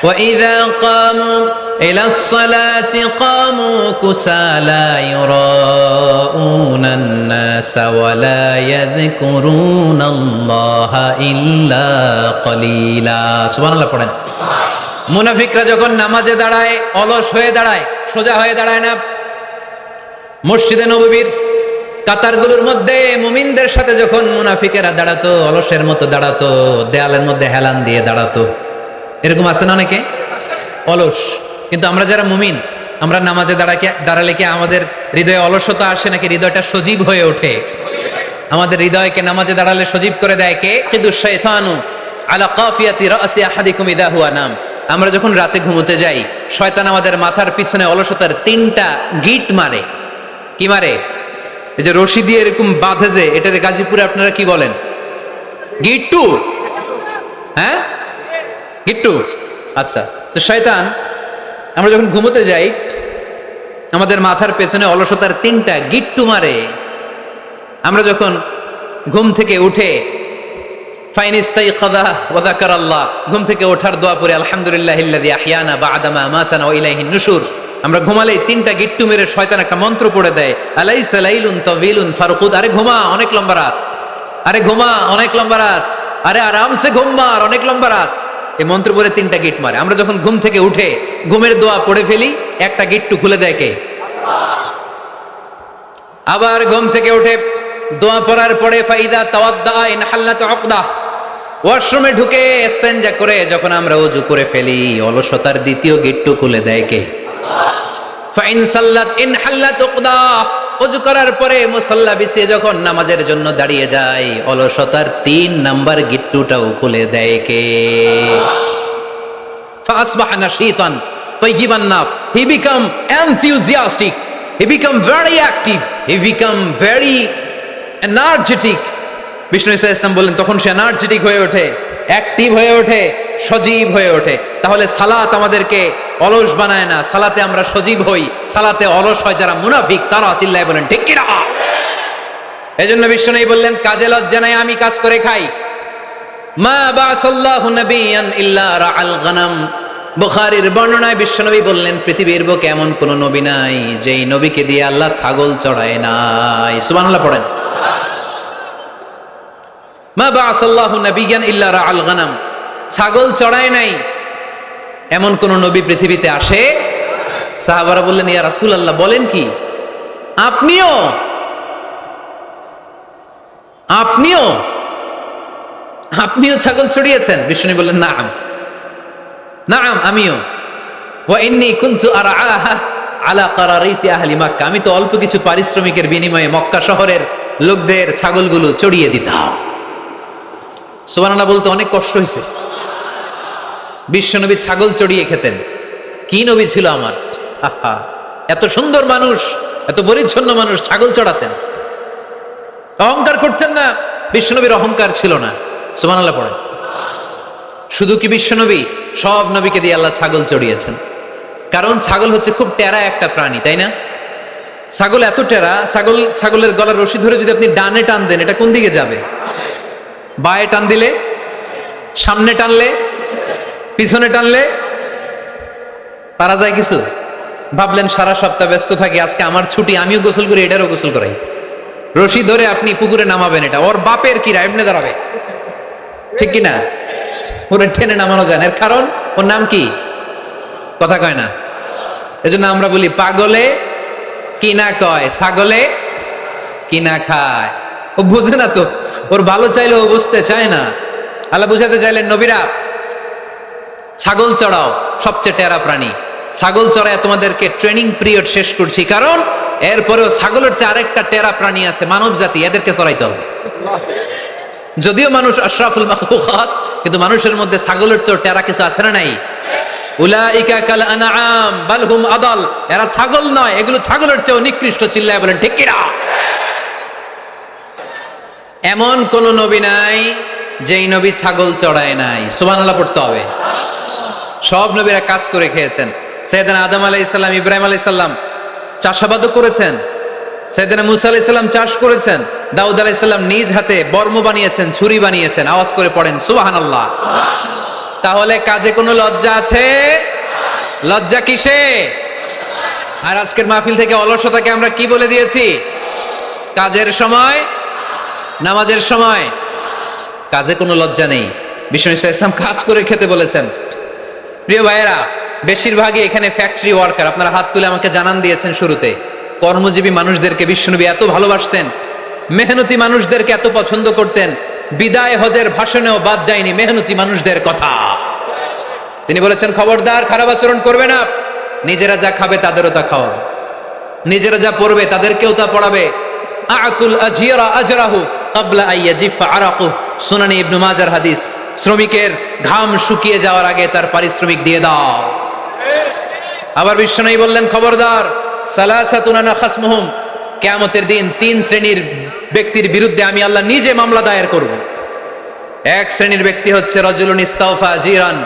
وَإِذَا قَامُوا إِلَى الصَّلَاةِ قَامُوا كُسَالَى يُرَاءُونَ النَّاسَ وَلَا يَذْكُرُونَ اللَّهَ إِلَّا قَلِيلًا। সুবহানাল্লাহ পড়েন। মুনাফিকরা যখন নামাজে দাঁড়ায় অলস হয়ে দাঁড়ায়, সোজা হয়ে দাঁড়ায় না। মসজিদে নববীর কাতারগুলোর মধ্যে মুমিনদের সাথে যখন মুনাফিকেরা দাঁড়াতো, অলসের মতো দাঁড়াতো, দেয়ালের মধ্যে হেলান দিয়ে দাঁড়াতো। এরকম আছে না অনেকে অলস? কিন্তু আমরা যারা মুমিন, আমরা নামাজে দাঁড়ালে কি আমাদের হৃদয়ে অলসতা আসে নাকি হৃদয়টা সজীব হয়ে ওঠে? আমাদের হৃদয়কে নামাজে দাঁড়ালে সজীব করে দেয় কে? কিন্তু শয়তানু আলা কাফিয়াতি রাসি আহাদিকুম ইদা হুয়া নাম। আমরা যখন রাতে ঘুমোতে যাই, শয়তান আমাদের মাথার পিছনে অলসতার 3টা গিট মারে। কি মারে? এই যে রশি দিয়ে এরকম বাঁধে, যে এটাতে গাজীপুরে আপনারা কি বলেন? গিট্টু। হ্যাঁ, গিট্টু। আচ্ছা, তো শয়তান আমরা যখন ঘুমোতে যাই আমাদের মাথার পেছনে অলসতার 3টা গিট্টু মারে। আমরা যখন ঘুম থেকে উঠে ফাইনিস্তাইকাযা ওয়া যাকারাল্লাহ, ঘুম থেকে ওঠার দোয়া পড়ে আলহামদুলিল্লাহিল্লাযী আহইয়ানা বা'দা মা আমাতানা ওয়া ইলাইহিন নুশুর, আমরা ঘুমালেই 3টা গিট্টু মেরে শয়তান একটা মন্ত্র পড়ে দেয়, আলাইসা লাইলুন তাওয়িলুন ফারকুদ। আরে ঘুমা, অনেক লম্বা রাত, আরে ঘুমা, অনেক লম্বা রাত, আরে আরামসে ঘুম মার, অনেক লম্বা রাত। এই মন্ত্র পড়ে 3টা গিট মারে। আমরা যখন ঘুম থেকে উঠে ঘুমের দোয়া পড়ে ফেলি, একটা গিট্টু খুলে দেয় কে? আবার ঘুম থেকে উঠে দোয়া পড়ার পরে ফাইদা তাওয়াদ্দা ইন হাল্লাত উকদা, ওয়াশরুমে ঢুকে ইস্তেনজা করে যখন আমরা ওযু করে ফেলি, অলসতার 2য় গিট্টু খুলে দেয় কে? ফাইন সাল্লাত ইন হাল্লাত উকদা, ওযু করার পরে মুসাল্লা বিছিয়ে যখন নামাজের জন্য দাঁড়িয়ে যায়, অলসতার 3 নাম্বার গিট্টুটাও খুলে দেয় কে? ফাসবাহা নাশীতান তাইয়িবান নাফস, he become enthusiastic, he become very active, he become very energetic। বিষ্ণু ইসলাম বললেন তখন সে এনার্জেটিক হয়ে ওঠে, অ্যাক্টিভ হয়ে ওঠে, সজীব হয়ে ওঠে। তাহলে সালাত আমাদেরকে অলস বানায় না, সালাতে আমরা সজীব হই। সালাতে অলস হয় যারা মুনাফিক, তারা চিল্লায় বলেন ঠিক কিনা। এজন্য বিশ্বনবী বললেন কাজে লজ্জা নাই, আমি কাজ করে খাই। মা বাসাল্লাহু নাবিয়ান ইল্লা রাআল গনাম। বুখারীর বর্ণনায় বিশ্বনবী বললেন পৃথিবীর বুকে এমন কোন নবী নাই যেই নবীকে দিয়ে আল্লাহ ছাগল চড়ায় নাই। সুবহানাল্লাহ পড়েন। মা বাসাল্লাহু নাবিয়ান ইল্লা রাআল গনাম, ছাগল চড়ায় নাই এমন কোন নবী পৃথিবীতে আসে। সাহাবারা বললেন ইয়া রাসূলুল্লাহ বলেন কি, আপনিও আপনিও আপনিও ছাগল চড়িয়েছেন? বিষ্ণু বললেন নাম নাম, আমিও। ওয়া ইন্নী কুনতু আরআহা আলা কারারিতি আহলি মক্কা, আমি তো অল্প কিছু পারিশ্রমিকের বিনিময়ে মক্কা শহরের লোকদের ছাগলগুলো চড়িয়ে দিতাম। সুবহানাল্লাহ বলতে অনেক কষ্ট হয়েছে। বিশ্বনবী ছাগল চড়িয়ে খেতেন। কি নবী ছিল আমার! আহা, এত সুন্দর মানুষ, এত পরিচ্ছন্ন মানুষ, ছাগল চড়াতেন। অহংকার করতেন না, বিশ্বনবীর অহংকার ছিল না। সুবহানাল্লাহ পড়েন। শুধু কি বিশ্বনবী, সব নবীকে দিয়ে আল্লাহ ছাগল চড়িয়েছেন। কারণ ছাগল হচ্ছে খুব টেরা একটা প্রাণী, তাই না? ছাগল এত টেরা, ছাগলের গলার রশি ধরে যদি আপনি ডানে টান দেন, এটা কোন দিকে যাবে? বায়ে টান দিলে, সামনে টানলে, পিছনে টানলে পারা যায় কিছু? ভাবলেন সারা সপ্তাহ ব্যস্ত থাকি, আজকে আমার ছুটি, আমিও গোসল করি, এটারও গোসল করাই। রশি ধরে আপনি পুকুরে নামাবেন, এটা ওর বাপের কিরা এমনি দাঁড়াবে, ঠিক কিনা? ওরে টেনে নামানো যায় না। এর কারণ ওর নাম কি? কথা কয় না। এজন্য আমরা বলি পাগলে কিনা কয়, ছাগলে কিনা খায়। ও বুঝে না তো, ওর ভালো চাইলে ও বুঝতে চায় না। আল্লাহ বুঝাতে চাইলেন নবীরা ছাগল চড়াও, সবচেয়ে টেরা প্রাণী। ছাগল চড়ায় তোমাদেরকে ট্রেনিং পিরিয়ড শেষ করছি, কারণ এরপরেও ছাগলের চেয়ে আরেকটা টেরা প্রাণী আছে, মানব জাতি, এদেরকে চড়াইতে হবে। যদিও মানুষ আশরাফুল মাখলুকাত, কিন্তু মানুষের মধ্যে ছাগলের চেয়ে টেরা কিছু আছে না নাই? উলাইকা কাল আনআম বাল হুম আদাল, এরা ছাগল নয়, এগুলো ছাগলের চেয়েও নিকৃষ্ট। চিল্লায় বলেন ঠিক কিনা। এমন কোন নবী নাই যেই নবী ছাগল চড়ায় নাই। সুবহানাল্লাহ পড়তে হবে। সব নবীরা কাজ করে খেয়েছেন। সাইয়েদনা আদম আলাইহিস সালাম, ইব্রাহিম আলাইহিস সালাম চাষাবাদও করেছেন। সাইয়েদনা মুসা আলাইহিস সালাম চাষ করেছেন। দাউদ আলাইহিস সালাম নিজ হাতে বর্ম বানিয়েছেন, ছুরি বানিয়েছেন। আওয়াজ করে পড়েন সুবহানাল্লাহ। তাহলে কাজে কোনো লজ্জা আছে? লজ্জা কিসে? আর আজকের মাহফিল থেকে অলসতাকে আমরা কি বলে দিয়েছি? কাজের সময়, নামাজের সময় কাজে কোনো লজ্জা নেই। বিশ্বনবী সাল্লাল্লাহু আলাইহি ওয়াসাল্লাম কাজ করে খেতে বলেছেন। প্রিয় ভাইয়েরা, বেশিরভাগই এখানে ফ্যাক্টরি ওয়ার্কার। আপনারা হাত তুলে আমাকে জানান দিয়েছেন শুরুতে। কর্মজীবী মানুষদেরকে বিশ্বনবী এত ভালোবাসতেন, মেহনতি মানুষদেরকে এত পছন্দ করতেন। বিদায় হজের ভাষণেও বাদ যায়নি মেহনতি মানুষদের কথা। তিনি বলেছেন খবরদার খারাপ আচরণ করবে না, নিজেরা যা খাবে তাদেরও তা খাওয়াবে, নিজেরা যা পড়বে তাদেরকেও তা পড়াবে। আতুল আজিরা আজরাহু ক্বাবলা আইয়াজিফা আরাকু, সুনানি ইবনে মাজার হাদিস। শ্রমিকের ঘাম শুকিয়ে যাওয়ার আগে তার পারিশ্রমিক দিয়ে দাও। আবার বিশ্বনবী বললেন খবরদার, সালাসাতুন আনা খাসমুহুম, কিয়ামতের দিন 3 শ্রেণীর ব্যক্তির বিরুদ্ধে আমি আল্লাহ নিজে মামলা দায়ের করব। এক শ্রেণীর ব্যক্তি হচ্ছে রাজুলুন ইস্তাওফা আজিরান,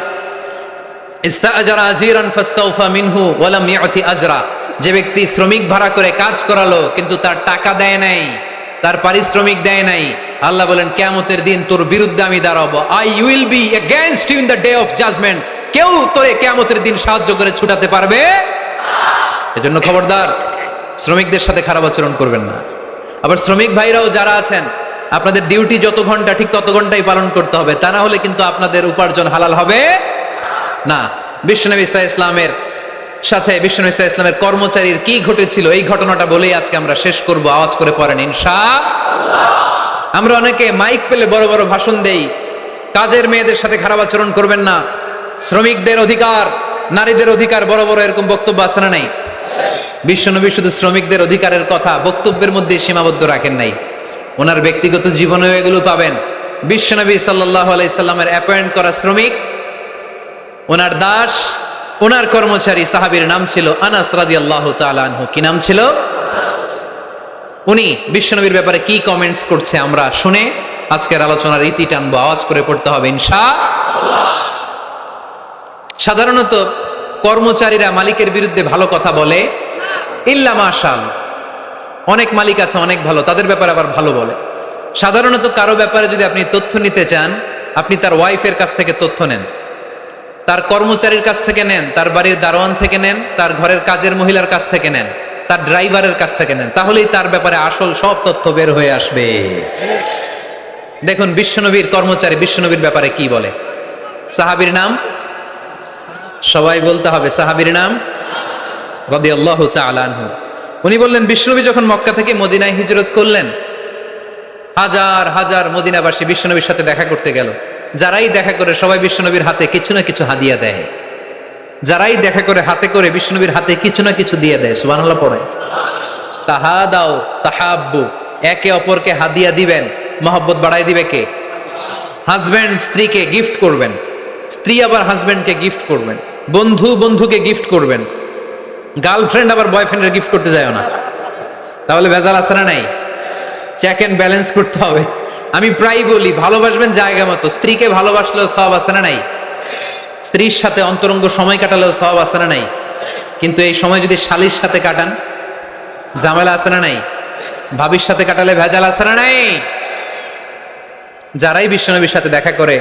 ইস্তাআজারা আজিরান ফাস্তাওফা মিনহু ওয়া লাম ইয়াতি আজরা, যে ব্যক্তি শ্রমিক ভাড়া করে কাজ করালো কিন্তু তার টাকা দেয় নাই, তার পারিশ্রমিক দেয় নাই। আল্লাহ বলেন কিয়ামতের দিন তোর বিরুদ্ধে আমি দাঁড়াবো। I will be against you in the day of judgement. কেউ তোরে কিয়ামতের দিন সাহায্য করে ছুটাতে পারবে না। এজন্য খবরদার, শ্রমিকদের সাথে খারাপ আচরণ করবেন না। আবার শ্রমিক ভাইরাও যারা আছেন, আপনাদের ডিউটি যত ঘন্টা ঠিক তত ঘন্টাই পালন করতে হবে, তা না হলে কিন্তু আপনাদের উপার্জন হালাল হবে না। বিশ্বনবী সাল্লাল্লাহু আলাইহি ওয়াসাল্লামের সাথে বিশ্বনবী সাল্লাল্লাহু আলাইহি ওয়াসাল্লামের কর্মচারীর কি ঘটেছিল, এই ঘটনাটা বলেই আজকে আমরা শেষ করব। আওয়াজ করে পড়েন ইনশাআল্লাহ। আমরা অনেকে মাইক পেলে বড় বড় ভাষণ দেই, কাজের মেয়েদের সাথে খারাপ আচরণ করবেন না, শ্রমিকদের অধিকার, নারীদের অধিকার, বড় বড় এরকম বক্তব্য আছে না নাই? বিশ্বনবী শুধু শ্রমিকদের অধিকারের কথা বক্তব্যের মধ্যে সীমাবদ্ধ রাখেন নাই, ওনার ব্যক্তিগত জীবনেও এগুলো পাবেন। বিশ্বনবী সাল্লাল্লাহু আলাইহি সাল্লামের অ্যাপয়েন্ট করা শ্রমিক, ওনার দাস, ওনার কর্মচারী সাহাবীর নাম ছিল আনাস রাদিয়াল্লাহু তাআলা আনহু। কি নাম ছিল? উনি বিশ্বনবীর ব্যাপারে কি কমেন্টস করছে আমরা শুনে আজকের আলোচনার ইতি টানবো। আওয়াজ করে পড়তে হবে ইনশাআল্লাহ। সাধারণত কর্মচারীরা মালিকের বিরুদ্ধে ভালো কথা বলে? ইল্লা মাশাআল্লাহ। অনেক মালিক আছে অনেক ভালো, তাদের ব্যাপারে আবার ভালো বলে। সাধারণত কারো ব্যাপারে যদি আপনি তথ্য নিতে চান, আপনি তার ওয়াইফের কাছ থেকে তথ্য নেন, তার কর্মচারীর কাছ থেকে নেন, তার বাড়ির দারোয়ান থেকে নেন, তার ঘরের কাজের মহিলার কাছ থেকে নেন, তার ড্রাইভারের কাছ থেকে নেন, তাহলেই তার ব্যাপারে আসল সব তথ্য বের হয়ে আসবে। দেখুন বিশ্বনবীর কর্মচারী বিশ্বনবীর ব্যাপারে কি বলে। সাহাবীর নাম সবাই বলতে হবে, সাহাবীর নাম রাদিয়াল্লাহু তাআলা আনহু। উনি বললেন, বিশ্বনবী যখন মক্কা থেকে মদিনায় হিজরত করলেন, হাজার হাজার মদিনাবাসী বিশ্বনবীর সাথে দেখা করতে গেল। যারাই দেখা করে সবাই বিশ্বনবীর হাতে কিছু না কিছু হাদিয়া দেয়। যারাই দেখা করে হাতে করে বিশ্বনবীর হাতে কিছু না কিছু দিয়ে দেয়। সুবহানাল্লাহ পড়ে। তাহাদাও তাহাব্বু, একে অপরকে হাদিয়া দিবেন, মহব্বত বাড়াই দিবে কে? হাজব্যান্ড স্ত্রীকে গিফট করবেন, স্ত্রী আবার হাজব্যান্ডকে গিফট করবেন, বন্ধু বন্ধুকে গিফট করবেন, গার্লফ্রেন্ড আবার বয়ফ্রেন্ডের গিফট করতে যায় না। তাহলে ভেজাল আছে না নাই? চেক এন্ড ব্যালেন্স করতে হবে। আমি প্রায় বলি, ভালোবাসবেন জায়গা মতো। স্ত্রীকে ভালোবাসলেও সওয়াব আছে না নাই? স্ত্রীর সাথে অন্তরঙ্গ সময় কাটালেও সওয়াব আছে না নাই? কিন্তু এই সময় যদি শালীর সাথে কাটান, ঝামেলা আছে না নাই? ভাবির সাথে কাটালে ভেজাল আছে না নাই? যারাই বিশ্বনবীর সাথে দেখা করে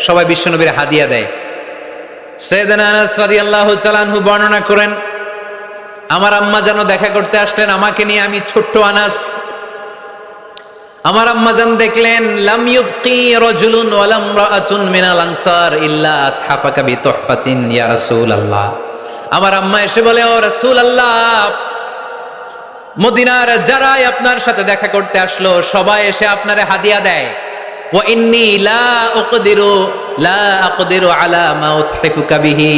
সবাই বিশ্বনবীর হাদিয়া দেয়। সাইয়েদনা আনাস রাদিয়াল্লাহু তাআলা আনহু বর্ণনা করেন, আমার আম্মা যেন দেখা করতে আসলেন আমাকে নিয়ে, আমি ছোট্ট আনাস। আমার আম্মা জান দেখলেন, লাম ইউবকি রাজুলুন ওয়ালা ইমরাআতুন মিনাল আনসার ইল্লা আতহাফাকা বিতুহফাতিন ইয়া রাসূলুল্লাহ। আমার আম্মা এসে বলে, ও রাসূলুল্লাহ, মদিনার যারাই আপনার সাথে দেখা করতে আসলো সবাই এসে আপনারে হাদিয়া দেয়। ওয়া ইন্নী লা আকদিরু আলা মা উতহিফুকা বিহি।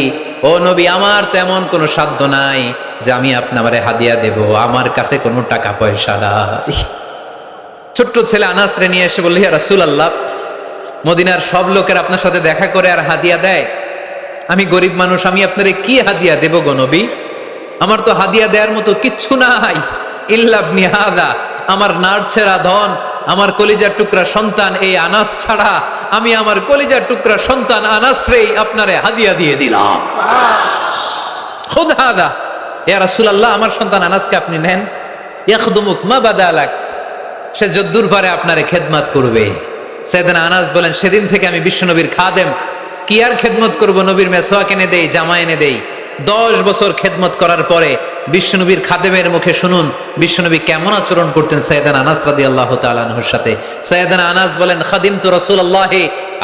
ও নবী, আমার তেমন কোনো সাধ্য নাই যে আমি আপনারে হাদিয়া দেব, আমার কাছে কোনো টাকা পয়সা নাই। ছোট্ট ছেলে আনাসরে নিয়ে এসে বলল, ইয়া রাসূলুল্লাহ, মদিনার সব লোকের আপনার সাথে দেখা করে আর হাদিয়া দেয়, আমি গরিব মানুষ, আমি আপনারে কি হাদিয়া দেব গো নবী? আমার তো হাদিয়া দেওয়ার মতো কিচ্ছু নাই। ইল্লা ইবনি হাদা, আমার নাড়ছেরা ধন, আমার কলিজার টুকরা সন্তান এই আনাস ছাড়া আমি আমার কলিজার টুকরা সন্তান আনাসরেই আপনারে হাদিয়া দিয়ে দিলাম। খুদ হাদা ইয়া রাসূলুল্লাহ, আমার সন্তান আনাসকে আপনি নেন। ইয়াখদুমুক মা বাদালাক, সে যদ্দুর পারে আপনারে খেদমত করবে। সাইয়েদনা আনাস বলেন, সেদিন থেকে আমি বিশ্বনবীর খাদেম। কি আর খেদমত করব? নবীর মেসওয়াক এনে দেই, জামা এনে দেই। 10 বছর খেদমত করার পরে বিশ্বনবীর খাদেমের মুখে শুনুন বিশ্বনবী কেমন আচরণ করতেন সাইয়েদনা আনাস রাদিয়াল্লাহু তাআলা আনহুর সাথে। সাইয়েদনা আনাস বলেন, খাদিমতু রাসূলুল্লাহি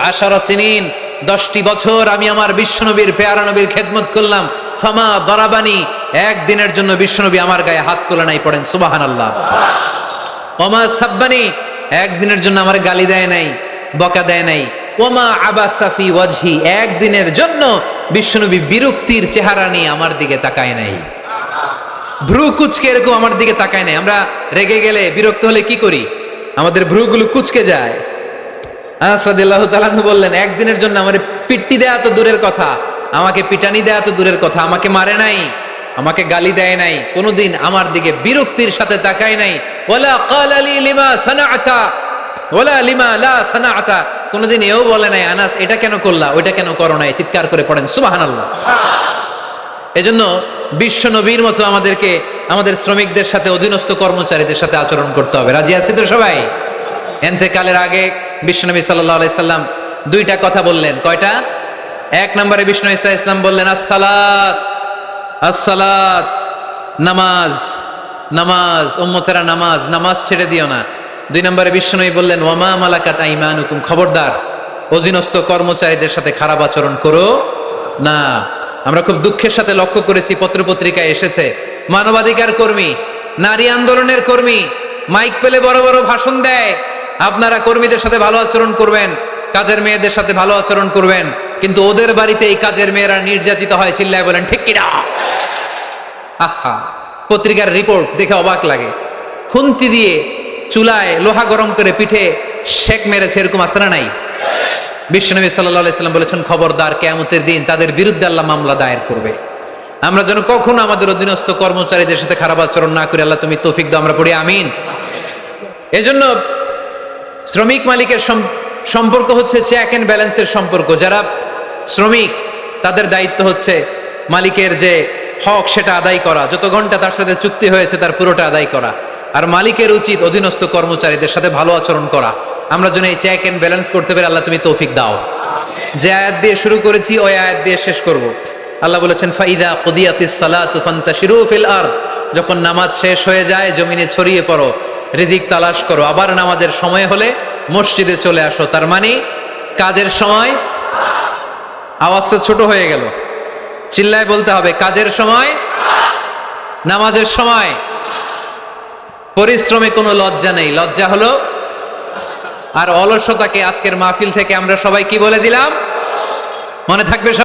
10 সিনিন, 10টি বছর আমি আমার বিশ্বনবীর পেয়ারা নবীর খেদমত করলাম। ফামা দারাবানি, একদিনের জন্য বিশ্বনবী আমার গায়ে হাত তোলে নাই। পড়েন সুবহানাল্লাহ। ওমা সাব্বানি, একদিনের জন্য আমার গালি দেয় নাই, বকা দেয় নাই। ওমা আবাসাফি ওয়াজহি, একদিনের জন্য বিশ্বনবী বিরক্তির চেহারা নিয়ে আমার দিকে তাকায় নাই, ভ্রু কুচকে এরকম আমার দিকে তাকায় নাই। আমরা রেগে গেলে বিরক্ত হলে কি করি? আমাদের ভ্রুগুলো কুচকে যায়। আনাস রাদিয়াল্লাহু তাআলা আনহু বললেন, একদিনের জন্য আমারে পিট্টি দেয়া তো দূরের কথা, আমাকে পিটানি দেয়া তো দূরের কথা, আমাকে মারে নাই, আমাকে গালি দেয় নাই, কোনোদিন আমার দিকে বিরক্তির সাথে তাকায় নাই। ওয়ালা ক্বালা লি লিমা সানাআতা ওয়ালা লিমা লা সানাআতা, কোনোদিন এও বলে নাই, আনাস এটা কেন করলা, ওইটা কেন করো নাই। চিৎকার করে পড়েন সুবহানাল্লাহ। এজন্য বিশ্ব নবীর মতো আমাদেরকে আমাদের শ্রমিকদের সাথে, অধীনস্থ কর্মচারীদের সাথে আচরণ করতে হবে। রাজি আছি তো সবাই? ইন্তেকালের আগে বিশ্বনবী সাল্লাল্লাহু আলাইহি সাল্লাম 2টা কথা বললেন। কয়টা? 1 নম্বরে বিশ্বনবী সাল্লাল্লাহু আলাইহি সাল্লাম বললেন, আসসালাত, নামাজ, নামাজ, উম্মতেরা নামাজ, নামাজ ছেড়ে দিও না। 2 নম্বরে বিশ্বনবী বললেন, ওয়ামা মালাকাত আইমানুকুম, খবরদার অধীনস্থ কর্মচারীদের সাথে খারাপ আচরণ করো না। আমরা খুব দুঃখের সাথে লক্ষ্য করেছি, পত্রপত্রিকায় এসেছে, মানবাধিকার কর্মী, নারী আন্দোলনের কর্মী মাইক পেলে বড় বড় ভাষণ দেয়, আপনারা কর্মীদের সাথে ভালো আচরণ করবেন, কাজের মেয়েদের সাথে ভালো আচরণ করবেন, কিন্তু ওদের বাড়িতে এই কাজের মেয়েরা নির্যাতিত হয়। চিল্লায় বলেন ঠিক কিনা? আহা, পত্রিকার রিপোর্ট দেখে অবাক লাগে। খুন্তি দিয়ে চুলায় লোহা গরম করে পিঠে শেক মেরেছে, এরকম আছে না নাই? বিশ্বনবী সাল্লাল্লাহু আলাইহি সাল্লাম বলেছেন, খবরদার কিয়ামতের দিন তাদের বিরুদ্ধে আল্লাহ মামলা দায়ের করবে। আমরা যেন কখনো আমাদের অধীনস্থ কর্মচারীদের সাথে খারাপ আচরণ না করি। আল্লাহ তুমি তৌফিক দাও, আমরা পড়ি আমিন। এজন্য শ্রমিক মালিকের সম্পর্ক হচ্ছে চেক এন্ড ব্যালেন্সের সম্পর্ক। যারা শ্রমিক তাদের দায়িত্ব হচ্ছে মালিকের যে হক সেটা আদায় করা, যত ঘন্টা তার সাথে চুক্তি হয়েছে তার পুরোটা আদায় করা। আর মালিকের উচিত অধীনস্থ কর্মচারীদের সাথে ভালো আচরণ করা। আমরা যেন এই চেক এন্ড ব্যালেন্স করতে পারি, আল্লাহ তুমি তৌফিক দাও। যে আয়াত দিয়ে শুরু করেছি ওই আয়াত দিয়ে শেষ করব। আল্লাহ বলেছেন ফাইদা কুদিয়াতিস সালাতু ফান্তাশিরু ফিল আরদ, যখন নামাজ শেষ হয়ে যায় জমিনে ছড়িয়ে পড়ো, রিজিক তালাশ করো। আবার নামাজের সময় হলে মসজিদে চলে আসো। তার মানে কাজের সময়, আওয়াজটা ছোট হয়ে গেল, চিল্লায় বলতে হবে, কাজের সময়, নামাজের সময়। পরিশ্রমে কোনো লজ্জা নেই, লজ্জা হলো আর অলসতাকে আজকের মাহফিল থেকে আমরা সবাই কি বলে দিলাম, মনে থাকবে।